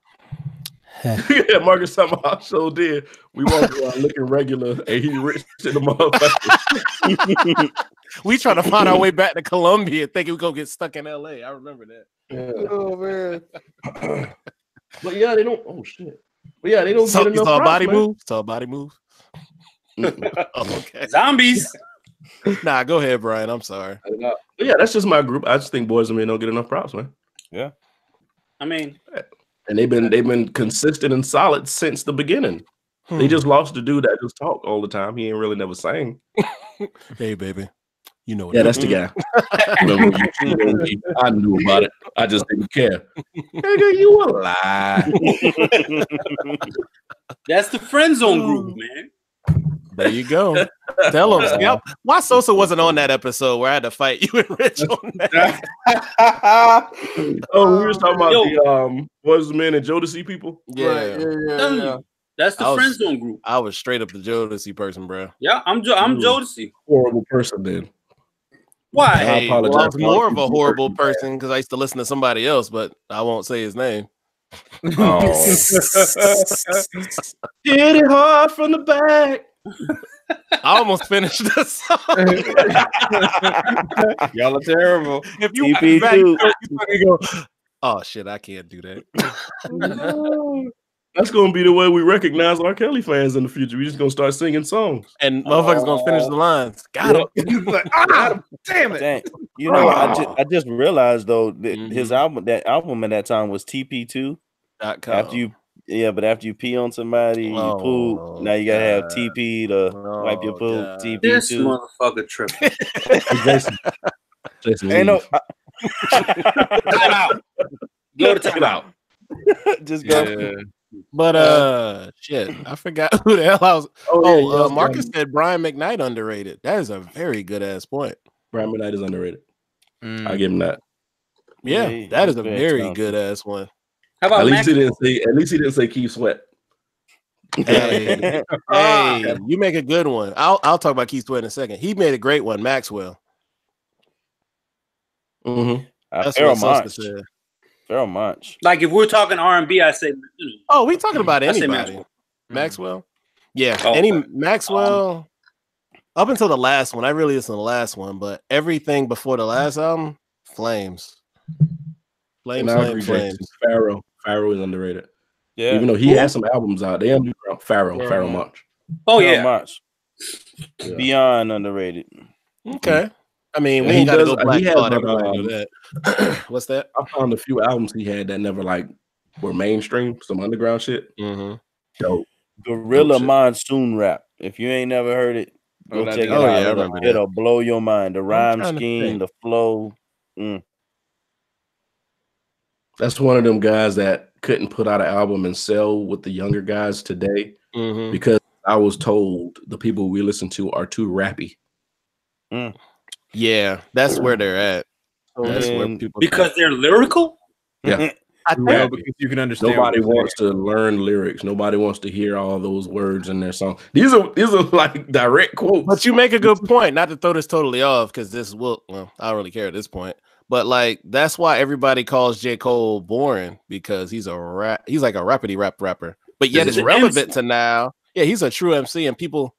Yeah, Marcus talking about so did. We walk around looking regular and he rich to the motherfucker. We trying to find our way back to Colombia thinking we're gonna get stuck in LA. I remember that. Yeah. Oh man. But yeah, they don't. Oh shit. But yeah, they don't So, get you enough saw a props, body man. move? Saw a body move? Oh, okay. Zombies. Nah, go ahead, Brian. I'm sorry. But yeah, that's just my group. I just think Boyz II Men don't get enough props, man. Yeah. I mean, And they've been consistent and solid since the beginning. They just lost the dude that just talked all the time. He ain't really never sang. Hey, baby. You know what? Yeah, that's the guy. Remember you cheated on me? I knew about it. I just didn't care. Nigga, you a lie. that's the friend zone group, man. There you go. Tell him. Yep. Why Sosa wasn't on that episode where I had to fight you and Rich on that? Oh, we were talking about the Boyz II Men and Jodeci people. Yeah. Telling you, that's the friend zone group. I was straight up the Jodeci person, bro. Yeah, I'm Jodeci. Horrible person, then. Why? Hey, I apologize. I was more of a horrible person because I used to listen to somebody else, but I won't say his name. Oh. Hit it hard from the back. I almost finished the song. Y'all are terrible. If you TP2. back, you go, oh shit, I can't do that. That's gonna be the way we recognize R. Kelly fans in the future. We're just gonna start singing songs. And motherfuckers gonna finish the lines. Got him. Damn it. Dang. You know, I just realized though that his album at that time was TP2. After you pee on somebody, you poop. Now you gotta have TP to wipe your poop. God. TP2. This motherfucker tripping. Jason, Ain't no. Time out. Go to time out. Just go. Yeah. But shit, I forgot who the hell I was. yeah, Marcus said Brian McKnight underrated. That is a very good ass point. Brian McKnight is underrated. I give him that. Yeah, Yeah, that is a very very talented. good ass one. How about At least Mac? he didn't say Keith Sweat. Hey, hey, you make a good one. I'll talk about Keith Sweat in a second. He made a great one, Maxwell. Mm-hmm. That's Pharoah what Sosa Monch. said. Pharoah Monch. Like if we're talking R&B, I say. Oh, we talking about I say anybody. Maxwell. Maxwell? Yeah. Oh, Any okay. Maxwell up until the last one. I really listened to the last one, but everything before the last album, Flames. And I agree, Flames. Jason. Pharaoh is underrated. Yeah. Even though he has some albums out, they underground. Pharaoh Monch. Oh Pharoah yeah. Monch. Yeah. Beyond underrated. Okay. I mean, we And ain't he got to does- go black he has, card. Everybody know that. What's that? I found a few albums he had that never like were mainstream, some underground shit. Mm-hmm. Dope. Gorilla shit. Monsoon Rap. If you ain't never heard it, go check it oh, out. yeah, I remember that. It'll blow your mind. The rhyme trying to scheme, think. the flow. That's one of them guys that couldn't put out an album and sell with the younger guys today Mm-hmm. because I was told the people we listen to are too rappy. Yeah, that's where they're at. That's where And people Because they're lyrical. I Too think rappy. You can understand. Nobody what they're wants to learn lyrics. Nobody wants to hear all those words in their song. These are like direct quotes. But you make a good point. Not to throw this totally off, because this will. Well, I don't really care at this point. But like, that's why everybody calls J. Cole boring, because he's a rap. He's like a rappity rap rapper. But yet He's it's an relevant MC. to now. Yeah, he's a true MC, and people,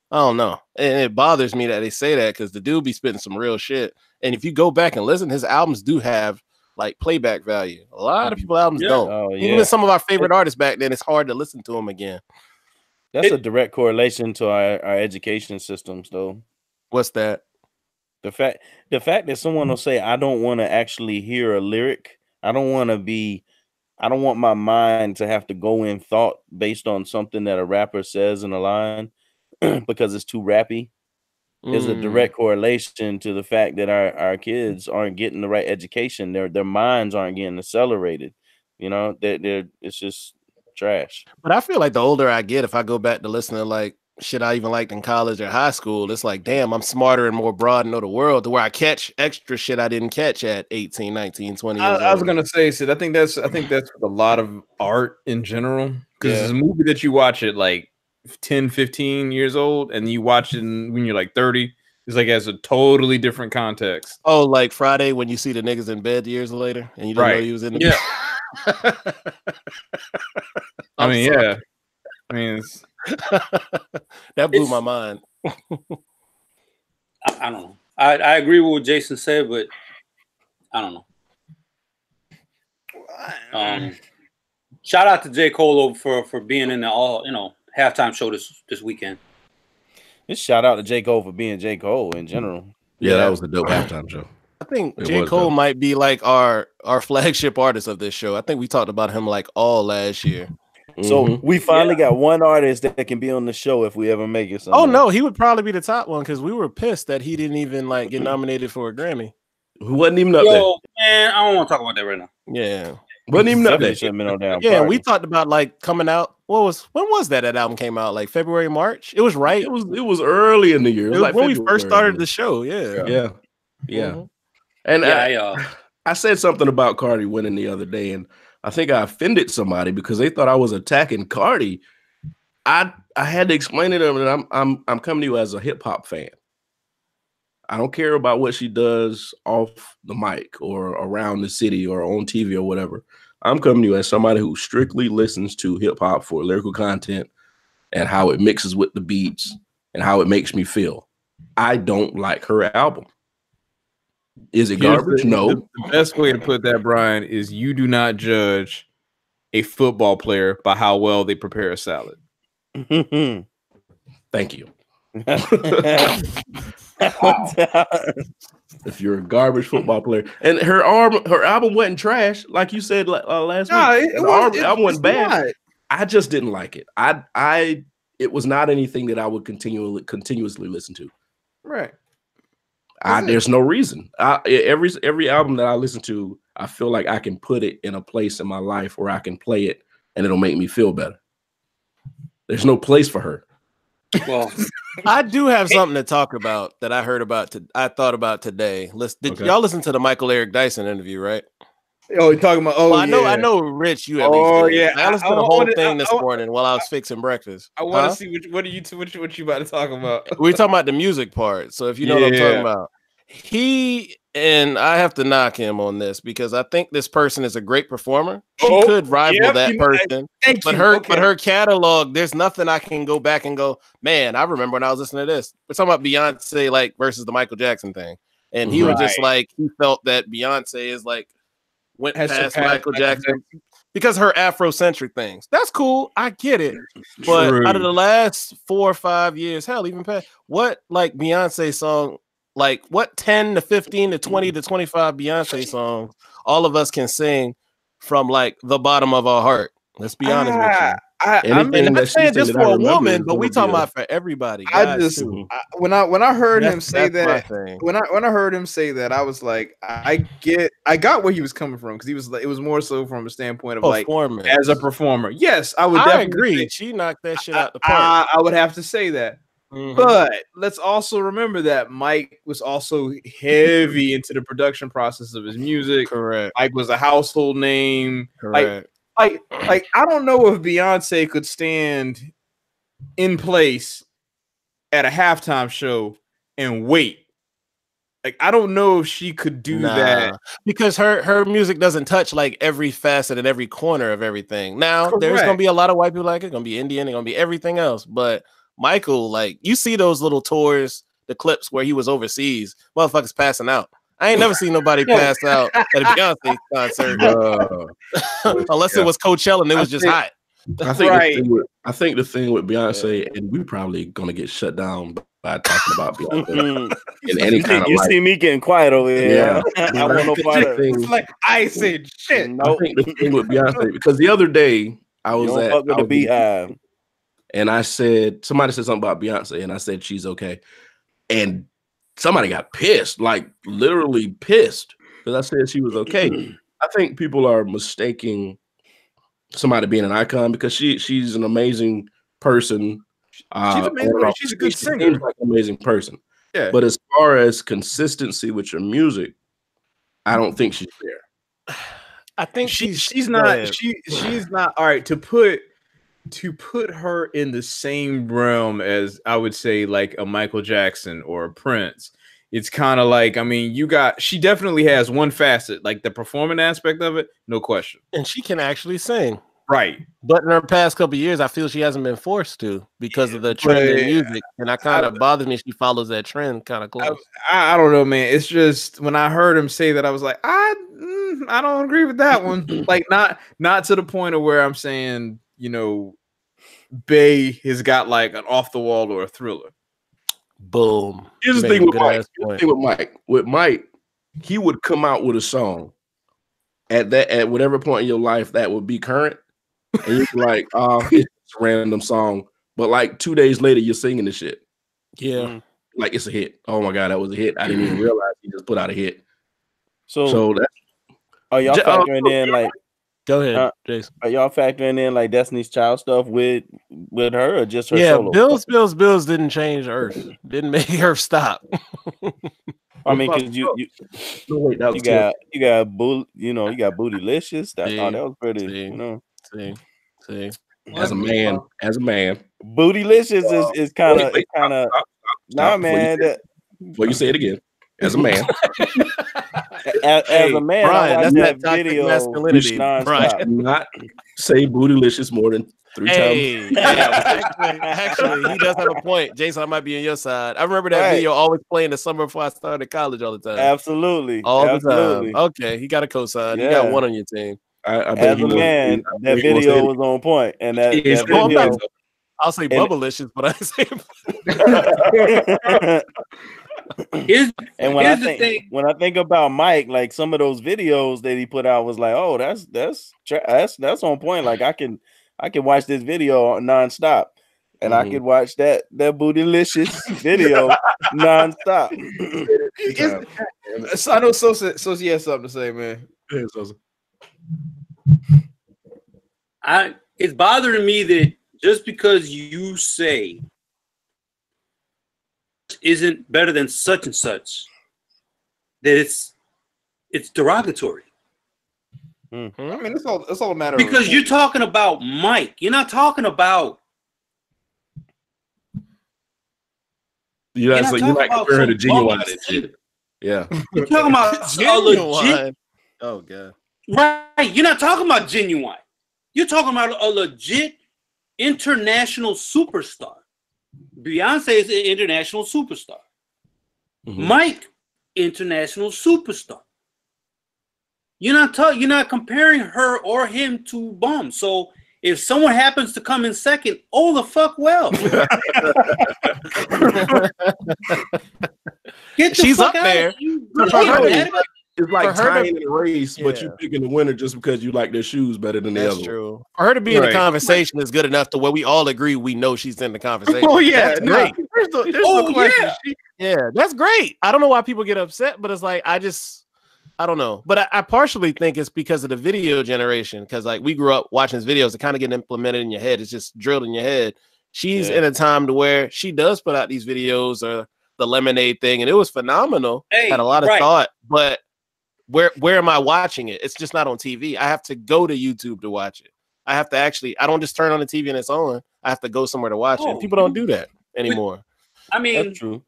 I don't know, and it bothers me that they say that, because the dude be spitting some real shit. And if you go back and listen, his albums do have like playback value. A lot of people albums Yeah. don't. Oh, Even yeah. with some of our favorite artists back then, it's hard to listen to them again. That's a direct correlation to our education systems, though. What's that? The fact that someone will say, I don't want to actually hear a lyric. I don't want my mind to have to go in thought based on something that a rapper says in a line because it's too rappy. Is a direct correlation to the fact that our kids aren't getting the right education. Their minds aren't getting accelerated. You know, it's just trash. But I feel like the older I get, if I go back to listen to like shit I even liked in college or high school. It's like, damn, I'm smarter and more broad and know the world to where I catch extra shit I didn't catch at 18, 19, 20 years old. I was gonna say, Sid, I think that's with a lot of art in general. Because it's a movie that you watch at like 10, 15 years old, and you watch it when you're like 30. It's like it has a totally different context. Oh, like Friday when you see the niggas in bed years later and you didn't know he was in the I mean, sorry. Yeah. I mean, that blew my mind. I don't know. I agree with what Jason said, but I don't know. Shout out to J. Cole for being in the halftime show this weekend. Just shout out to J. Cole for being J. Cole in general. Yeah, that was a dope halftime show. I think J. Cole might be like our flagship artist of this show. I think we talked about him like all last year. So we finally got one artist that can be on the show if we ever make it. Somewhere. Oh no, he would probably be the top one because we were pissed that he didn't even like get nominated for a Grammy. Who wasn't even up there? Man, I don't want to talk about that right now. Yeah, wasn't even up there. Yeah, we talked about like coming out. When was that album came out? Like February, March? It was right. It was early in the year. It was like when we first started the show. Yeah. And I said something about Cardi winning the other day, and I think I offended somebody because they thought I was attacking Cardi. I had to explain to them that I'm coming to you as a hip hop fan. I don't care about what she does off the mic or around the city or on TV or whatever. I'm coming to you as somebody who strictly listens to hip hop for lyrical content and how it mixes with the beats and how it makes me feel. I don't like her album. Is it garbage? No. The best way to put that, Brian, is you do not judge a football player by how well they prepare a salad. Thank you. If you're a garbage football player, and her album wasn't trash, like you said last week. The album wasn't bad. Not. I just didn't like it. It was not anything that I would continuously listen to. Right. There's no reason. Every album that I listen to, I feel like I can put it in a place in my life where I can play it and it'll make me feel better. There's no place for her. Well, I do have something to talk about that I thought about today. Did y'all listen to the Michael Eric Dyson interview, right? Oh, you're talking about I know, Rich, you at least. Yeah. I listened to the whole thing this morning while I was fixing breakfast. I want to see what you about to talk about. We're talking about the music part. So if you know what I'm talking about. And I have to knock him on this because I think this person is a great performer. She could rival that person. But her catalog, there's nothing I can go back and go, man, I remember when I was listening to this. We're talking about Beyonce like versus the Michael Jackson thing. And he was just like, he felt that Beyonce is like went past Michael Jackson because her Afrocentric things. That's cool. I get it. But out of the last 4 or 5 years, hell, even past, what like Beyonce song, like what 10 to 15 to 20 to 25 Beyonce songs all of us can sing from like the bottom of our heart. Let's be honest with you. I'm not saying just for a woman, but we talking about for everybody. When I heard him say that, when I heard him say that, I was like, I got where he was coming from because he was like, it was more so from a standpoint of like as a performer. Yes, I would definitely agree. She knocked that shit out the park. I would have to say that. But let's also remember that Mike was also heavy into the production process of his music. Correct. Mike was a household name. Correct. Like I don't know if Beyonce could stand in place at a halftime show and wait. Like I don't know if she could do that because her music doesn't touch like every facet and every corner of everything. Now there's gonna be a lot of white people like it, gonna be Indian, it's gonna be everything else. But Michael, like you see those little tours, the clips where he was overseas, motherfuckers passing out. I ain't never seen nobody pass out at a Beyonce concert, unless it was Coachella and it was just hot. I think the thing with Beyonce, and we probably gonna get shut down by talking about Beyonce in any kind of. You see me getting quiet over here. Yeah, I want no part of it. It's like I said shit. I think the thing with Beyonce because the other day I was at the Beehive. And I said, somebody said something about Beyonce, and I said she's okay. And somebody got pissed, like literally pissed, because I said she was okay. I think people are mistaking somebody being an icon because she's an amazing person. She's amazing. She's a good singer. Seems like an amazing person. Yeah. But as far as consistency with your music, I don't think she's there. I think she's not. She's not. All right. To put her in the same realm as, I would say, like a Michael Jackson or a Prince, it's kind of like, I mean, she definitely has one facet, like the performing aspect of it, no question. And she can actually sing. Right. But in her past couple of years, I feel she hasn't been forced to because of the trend in music. And that kind of bothers me. She follows that trend kind of close. I don't know, man. It's just when I heard him say that, I was like, I don't agree with that one. Like, not to the point of where I'm saying, you know, Bey has got like an Off the Wall or a Thriller. Boom. Here's the thing with Mike. With Mike, he would come out with a song at whatever point in your life that would be current, and you're like, it's a random song, but like 2 days later, you're singing the shit. Yeah, like it's a hit. Oh my god, that was a hit. I didn't even realize he just put out a hit. So that's, are y'all factoring in like? Go ahead, Jason. Are y'all factoring in like Destiny's Child stuff with her, or just her solo? Bills didn't change Earth. Didn't make Earth stop. I mean, because you got Bootylicious. That was pretty. See. As a man, Bootylicious is kind of. Nah, man. Well, you say it again. As a man. As a man, Brian, that's that video masculinity. Brian, not say Bootylicious more than 3 times. Actually, he does have a point. Jason, I might be on your side. I remember that video always playing the summer before I started college all the time. Absolutely. The time. Okay, he got a cosign. You got one on your team. As a man, that video was on point. And that video... I'll say Bubblicious, but I say when I think about Mike, like some of those videos that he put out was like, oh, that's on point. Like I can watch this video nonstop, and I can watch that Bootylicious video nonstop. I know Sosa has something to say, man. It's bothering me that just because you say isn't better than such and such, that it's derogatory. Mm-hmm. I mean, it's all a matter because you're talking about Mike. You're not talking about. You're not comparing her to Genuine shit. Yeah, you're talking about Genuine. Oh god. Right, you're not talking about Genuine. You're talking about a legit international superstar. Beyonce is an international superstar. Mm-hmm. Mike, international superstar. You're not comparing her or him to bum. So if someone happens to come in second, oh the fuck well. She's up there. It's like tying in a race, but you picking the winner just because you like their shoes better than the other. That's true. For her to be in the conversation is good enough to where we all agree we know she's in the conversation. Oh yeah, that's great. There's no question. Yeah, that's great. I don't know why people get upset, but it's like I don't know. But I partially think it's because of the video generation, because like we grew up watching these videos that kind of get implemented in your head. It's just drilled in your head. She's in a time to where she does put out these videos or the Lemonade thing, and it was phenomenal. Had a lot of thought, but where am I watching it? It's just not on TV. I have to go to YouTube to watch it. I have to I don't just turn on the TV and it's on. I have to go somewhere to watch it. People don't do that anymore. I mean, that's true.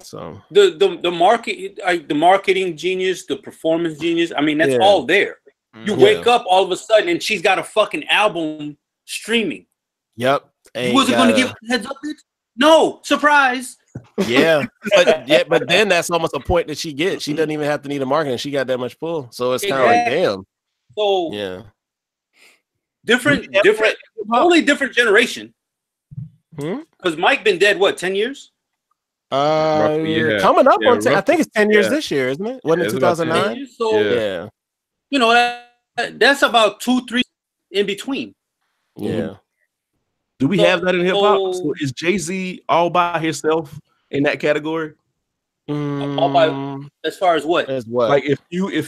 So the marketing genius, the performance genius. I mean, that's all there. You wake up all of a sudden and she's got a fucking album streaming. Yep. You wasn't going to give heads up, bitch? No, surprise. Yeah, but then that's almost a point that she gets. She doesn't even have to need a marketing. She got that much pull, so it's kind of like, damn. So yeah, different, totally different generation. Because Mike been dead 10 years? Coming up on 10. I think it's 10 years this year, isn't it? Wasn't it 2009? So you know that's about 2-3 in between. Yeah. Do we have that in hip hop? So is Jay-Z all by himself in that category? All by, as far as what? Like if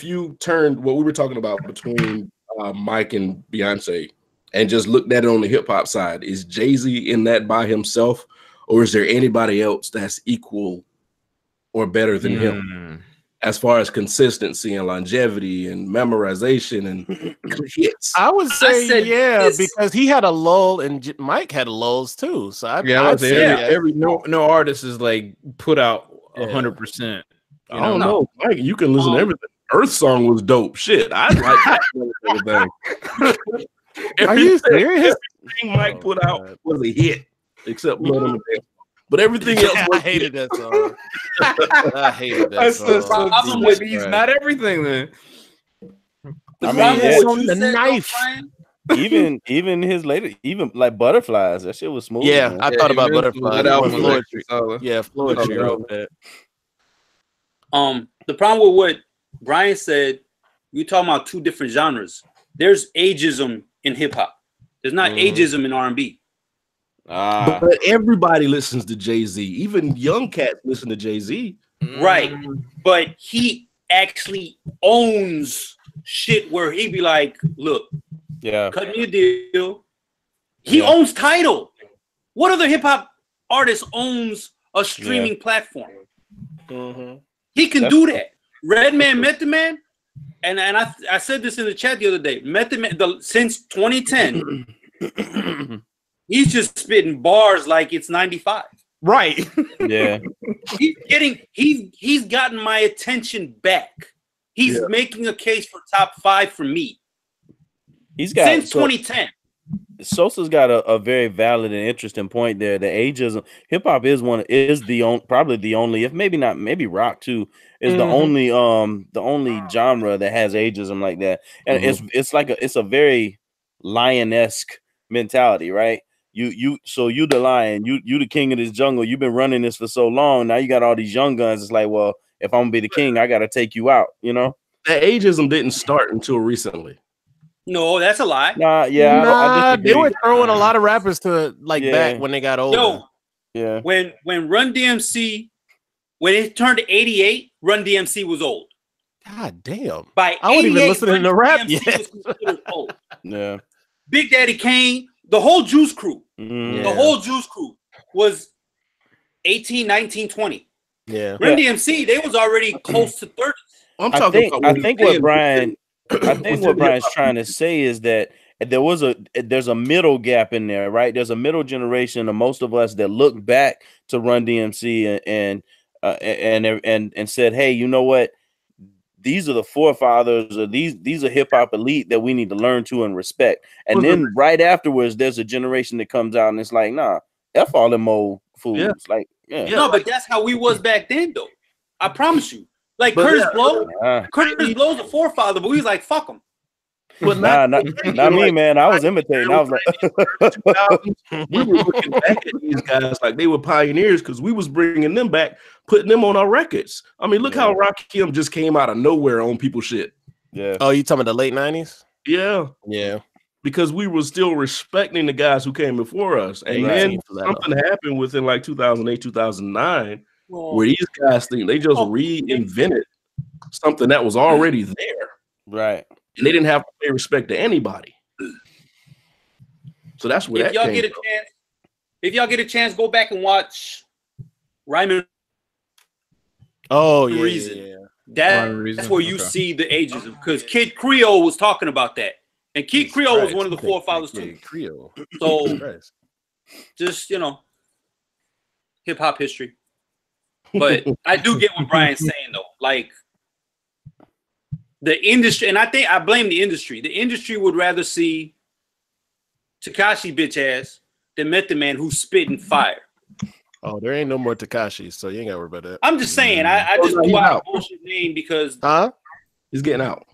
you turned what we were talking about between Mike and Beyonce and just looked at it on the hip hop side, is Jay-Z in that by himself, or is there anybody else that's equal or better than him as far as consistency and longevity and memorization and hits? I would say because he had a lull and Mike had lulls too. So I'd say every no artist is like put out 100%. I don't know, Mike. You can listen to everything. Earth Song was dope. Shit, I like that everything. Are you serious? Everything Mike put out was a hit, except Blood on the Dance. But everything else was I hated that song. I hated that song. He's not everything then. I mean, on the knife. Even his later, even like Butterflies, that shit was smooth. Yeah, man. I thought about Butterflies. Floetry wrote that. The problem with what Brian said, you're talking about two different genres. There's ageism in hip hop. There's not ageism in R&B. But everybody listens to Jay-Z. Even young cats listen to Jay-Z. Right. But he actually owns shit where he be like, look, cut me a deal. He owns Tidal. What other hip hop artist owns a streaming platform? He can do that. Redman, Method Man, and I said this in the chat the other day. Method Man, since 2010, he's just spitting bars like it's 95. Right. Yeah. He's gotten my attention back. He's making a case for top 5 for me. He's got since 2010. Sosa's got a very valid and interesting point there. The ageism, hip hop is probably the only, if maybe not, maybe rock too, is the only genre that has ageism like that. And it's a very lion-esque mentality, right? You the lion, you the king of this jungle. You've been running this for so long. Now you got all these young guns. It's like, well, if I'm gonna be the king, I gotta take you out. You know, that ageism didn't start until recently. No, that's a lie. They were throwing a lot of rappers to back when they got older. When Run DMC, when it turned to 88, Run DMC was old. God damn! By I wasn't even listening to rap yet. Yeah. Big Daddy Kane, the whole Juice Crew, the whole Juice Crew was 18, 19, 20. Yeah. Run DMC, they was already close to 30. I think what Brian's trying to say is that there's a middle gap in there, right? There's a middle generation of most of us that look back to Run DMC and said, hey, you know what? These are the forefathers, or these are hip hop elite that we need to learn to and respect. And then right afterwards, there's a generation that comes out and it's like, nah, F all them old fools. No, but that's how we was back then, though. I promise you. Like Curtis Blow, Curtis Blow's a forefather, but we was like, fuck him. Well, not me, man. I was imitating. I was like, we were looking back at these guys like they were pioneers because we was bringing them back, putting them on our records. I mean, look how Rakim just came out of nowhere on people's shit. Yeah. Oh, you talking about the late 90s? Yeah. Yeah. Because we were still respecting the guys who came before us. And then something happened within like 2008, 2009, where these guys think they just reinvented something that was already there. Right. And they didn't have to pay respect to anybody. So that's where if y'all get a chance, go back and watch Rhyme Oh, Reason. That's where you see the ageism, because Kid Creole was talking about that. And Kid Creole was one of the forefathers too. Creole. So just, hip hop history. But I do get what Brian's saying though. Like the industry, and I blame the industry. The industry would rather see Tekashi bitch ass than Method Man who's spitting fire. Oh, there ain't no more Tekashi, so you ain't gotta worry about that. I'm just saying, I just blew out a bullshit name because he's getting out.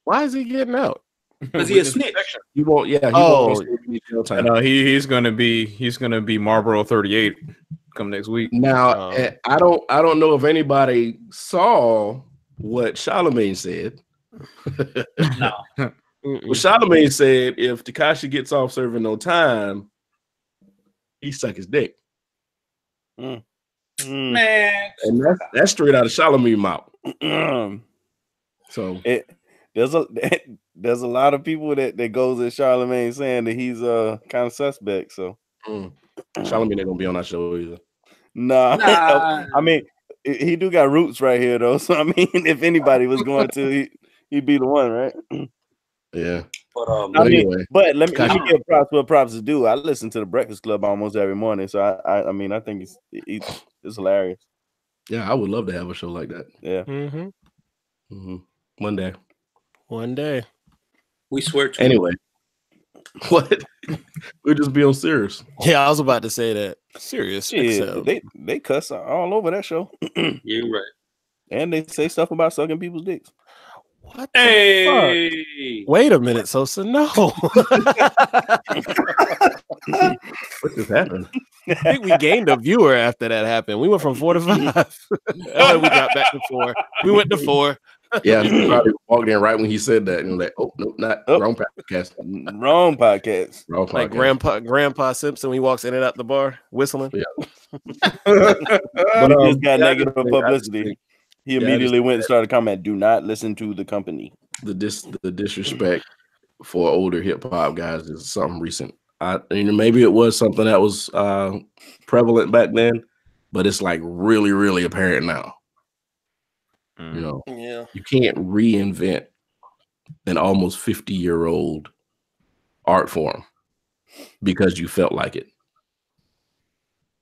Why is he getting out? Because he a snitch. He won't. Yeah. No, he's gonna be Marlboro 38 come next week. Now, I don't know if anybody saw what Charlamagne said. No. Well, Charlamagne said if Tekashi gets off serving no time, he suck his dick. Man, and that's straight out of Charlamagne mouth. So there's there's a lot of people that goes at Charlemagne saying that he's kind of suspect. So Charlemagne ain't gonna be on our show either. Nah. Nah. I mean, he do got roots right here though. So I mean, if anybody was going to, he'd be the one, right? Yeah. But I mean, anyway, but let me give props what props is due. I listen to the Breakfast Club almost every morning, so I mean, I think it's hilarious. Yeah, I would love to have a show like that. Yeah. One day. One day. we swear to Anyway, what? We'll just be on serious. Yeah, I was about to say that. Serious. Shit, they cuss all over that show, you're right. and they say stuff about sucking people's dicks. What the fuck? Hey, Wait a minute, Sosa. No. What just happened? I think we gained a viewer after that happened. We went from 4 to 5. Oh, we got back to 4. We went to 4. Yeah, he probably walked in right when he said that, and like, oh nope, not wrong podcast. Wrong podcast. Wrong podcast. Like Grandpa Simpson, when he walks in and out the bar whistling. Yeah. But he just got negative I publicity. He immediately went and started commenting, "Do not listen to the company." The disrespect for older hip hop guys is something recent. Maybe it was something that was prevalent back then, but it's like really, really apparent now. You know, you can't reinvent an almost 50-year-old art form because you felt like it.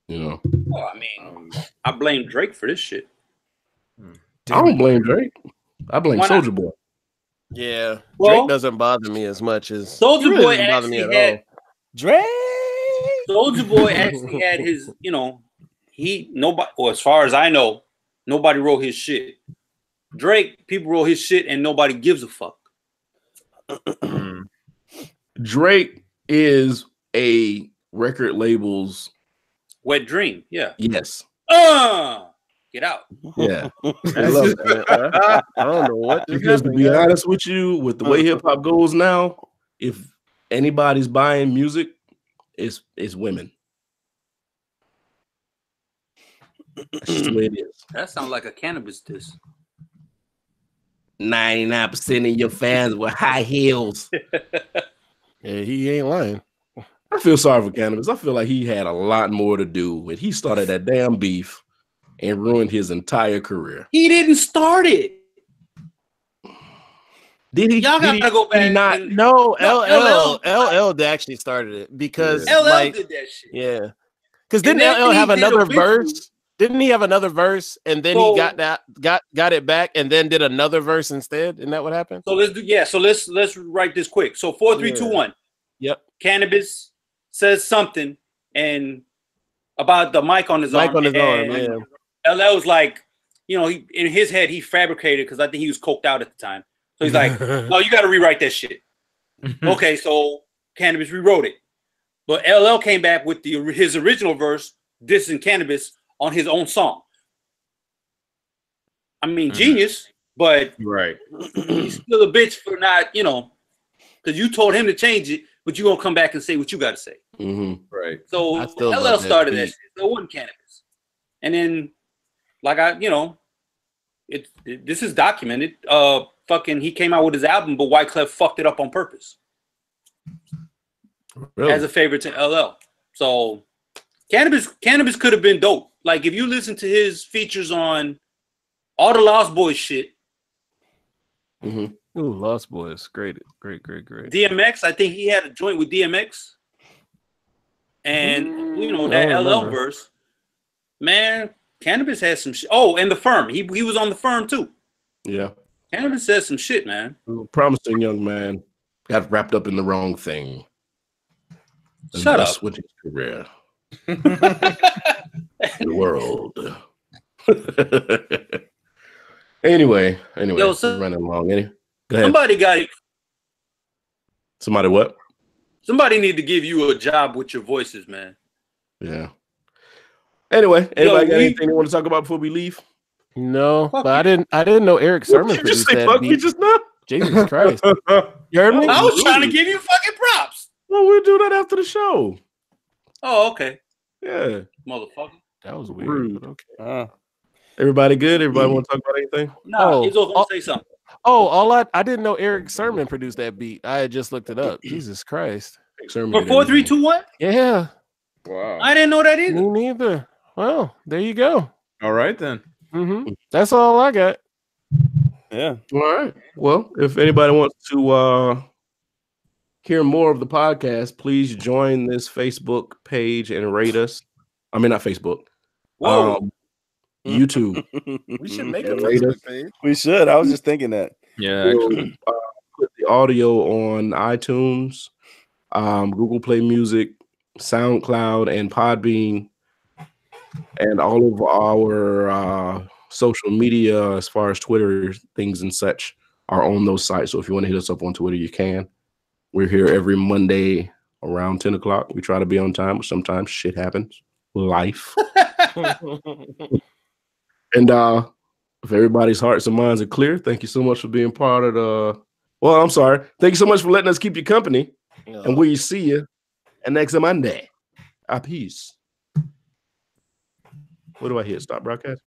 You know, well, I mean, I blame Drake for this shit. I don't blame Drake. I blame Soulja Boy. Yeah, Well, Drake doesn't bother me as much as Soulja Boy doesn't bother me actually at all. had Drake. Soulja Boy actually had his, you know, nobody, or as far as I know, nobody wrote his shit. Drake, people wrote his shit and nobody gives a fuck. Drake is a record label's Wet dream, yeah. yes. Get out. Yeah. I love that. I don't know what Because to be honest with you, with the way hip hop goes now, if anybody's buying music, it's women. That's just the way it is. That sounds like a cannabis diss. 99% of your fans with high heels. Yeah, he ain't lying. I feel sorry for Cannabis. I feel like he had a lot more to do when he started that damn beef and ruined his entire career. He didn't start it. Did he? Y'all gotta go back. Not? No, LL LL actually started it because LL did that shit. Yeah, because didn't LL have another verse? Didn't he have another verse and then he got it back and then did another verse instead? Isn't that what happened? So let's write this quick. So 4, 3, 2, 1. Yep. Cannabis says something and about the mic on his arm. Yeah. LL was like, you know, in his head he fabricated because I think he was coked out at the time. So he's like, no, you got to rewrite that shit. Okay, so Cannabis rewrote it, but LL came back with his original verse, dissing Cannabis on his own song. I mean, genius, but Right. he's still a bitch for not, you know, because you told him to change it, but you gonna come back and say what you got to say. Mm-hmm. Right. So I still LL love that started that beat. shit. So it wasn't Cannabis. And then, this is documented. Fucking, he came out with his album, but Wyclef fucked it up on purpose Really? as a favor to LL. So Cannabis could have been dope. Like if you listen to his features on all the Lost Boys shit, Mm-hmm. Ooh, Lost Boys, great. DMX, I think he had a joint with DMX, and that I don't LL remember. verse, man, Cannabis has some shit. Oh, and The Firm, he was on The Firm too. Yeah. Cannabis says some shit, man. Promising young man got wrapped up in the wrong thing. And Shut thus up. with his career. The world. Anyway, Yo, so- running along. Go ahead. Somebody what? Somebody need to give you a job with your voices, man. Yeah. Anyway, anybody got we- anything they want to talk about before we leave? No, Fuck but I didn't know Eric Sermon Did you just produced say that fuck me beat. just now? Jesus Christ. You heard me? I was trying to give you fucking props. Well, we'll do that after the show. Oh, okay, Yeah. motherfucker. That was weird. Rude. But okay. Everybody good? Everybody want to talk about anything? Nah, Oh, he's gonna say something. Oh, I didn't know Eric Sermon produced that beat. I had just looked it up. Jesus Christ. For 4, 3, 2, 1? Yeah. Wow. I didn't know that either. Me neither. Well, there you go. All right then. Mm-hmm. That's all I got. Yeah. All right. Well, if anybody wants to hear more of the podcast, please join this Facebook page and rate us. I mean, not Facebook. Whoa. YouTube. We should make a And rate us. Facebook page. We should. I was just thinking that. Yeah, We'll, actually. put the audio on iTunes, Google Play Music, SoundCloud, and Podbean, and all of our social media, as far as Twitter things and such, are on those sites. So if you want to hit us up on Twitter, you can. We're here every Monday around 10 o'clock. We try to be on time, but sometimes shit happens. Life. And if everybody's hearts and minds are clear, thank you so much for being part of the. Well, I'm sorry. Thank you so much for letting us keep you company. And we'll see you next Monday. Peace. What do I hit? Stop broadcast?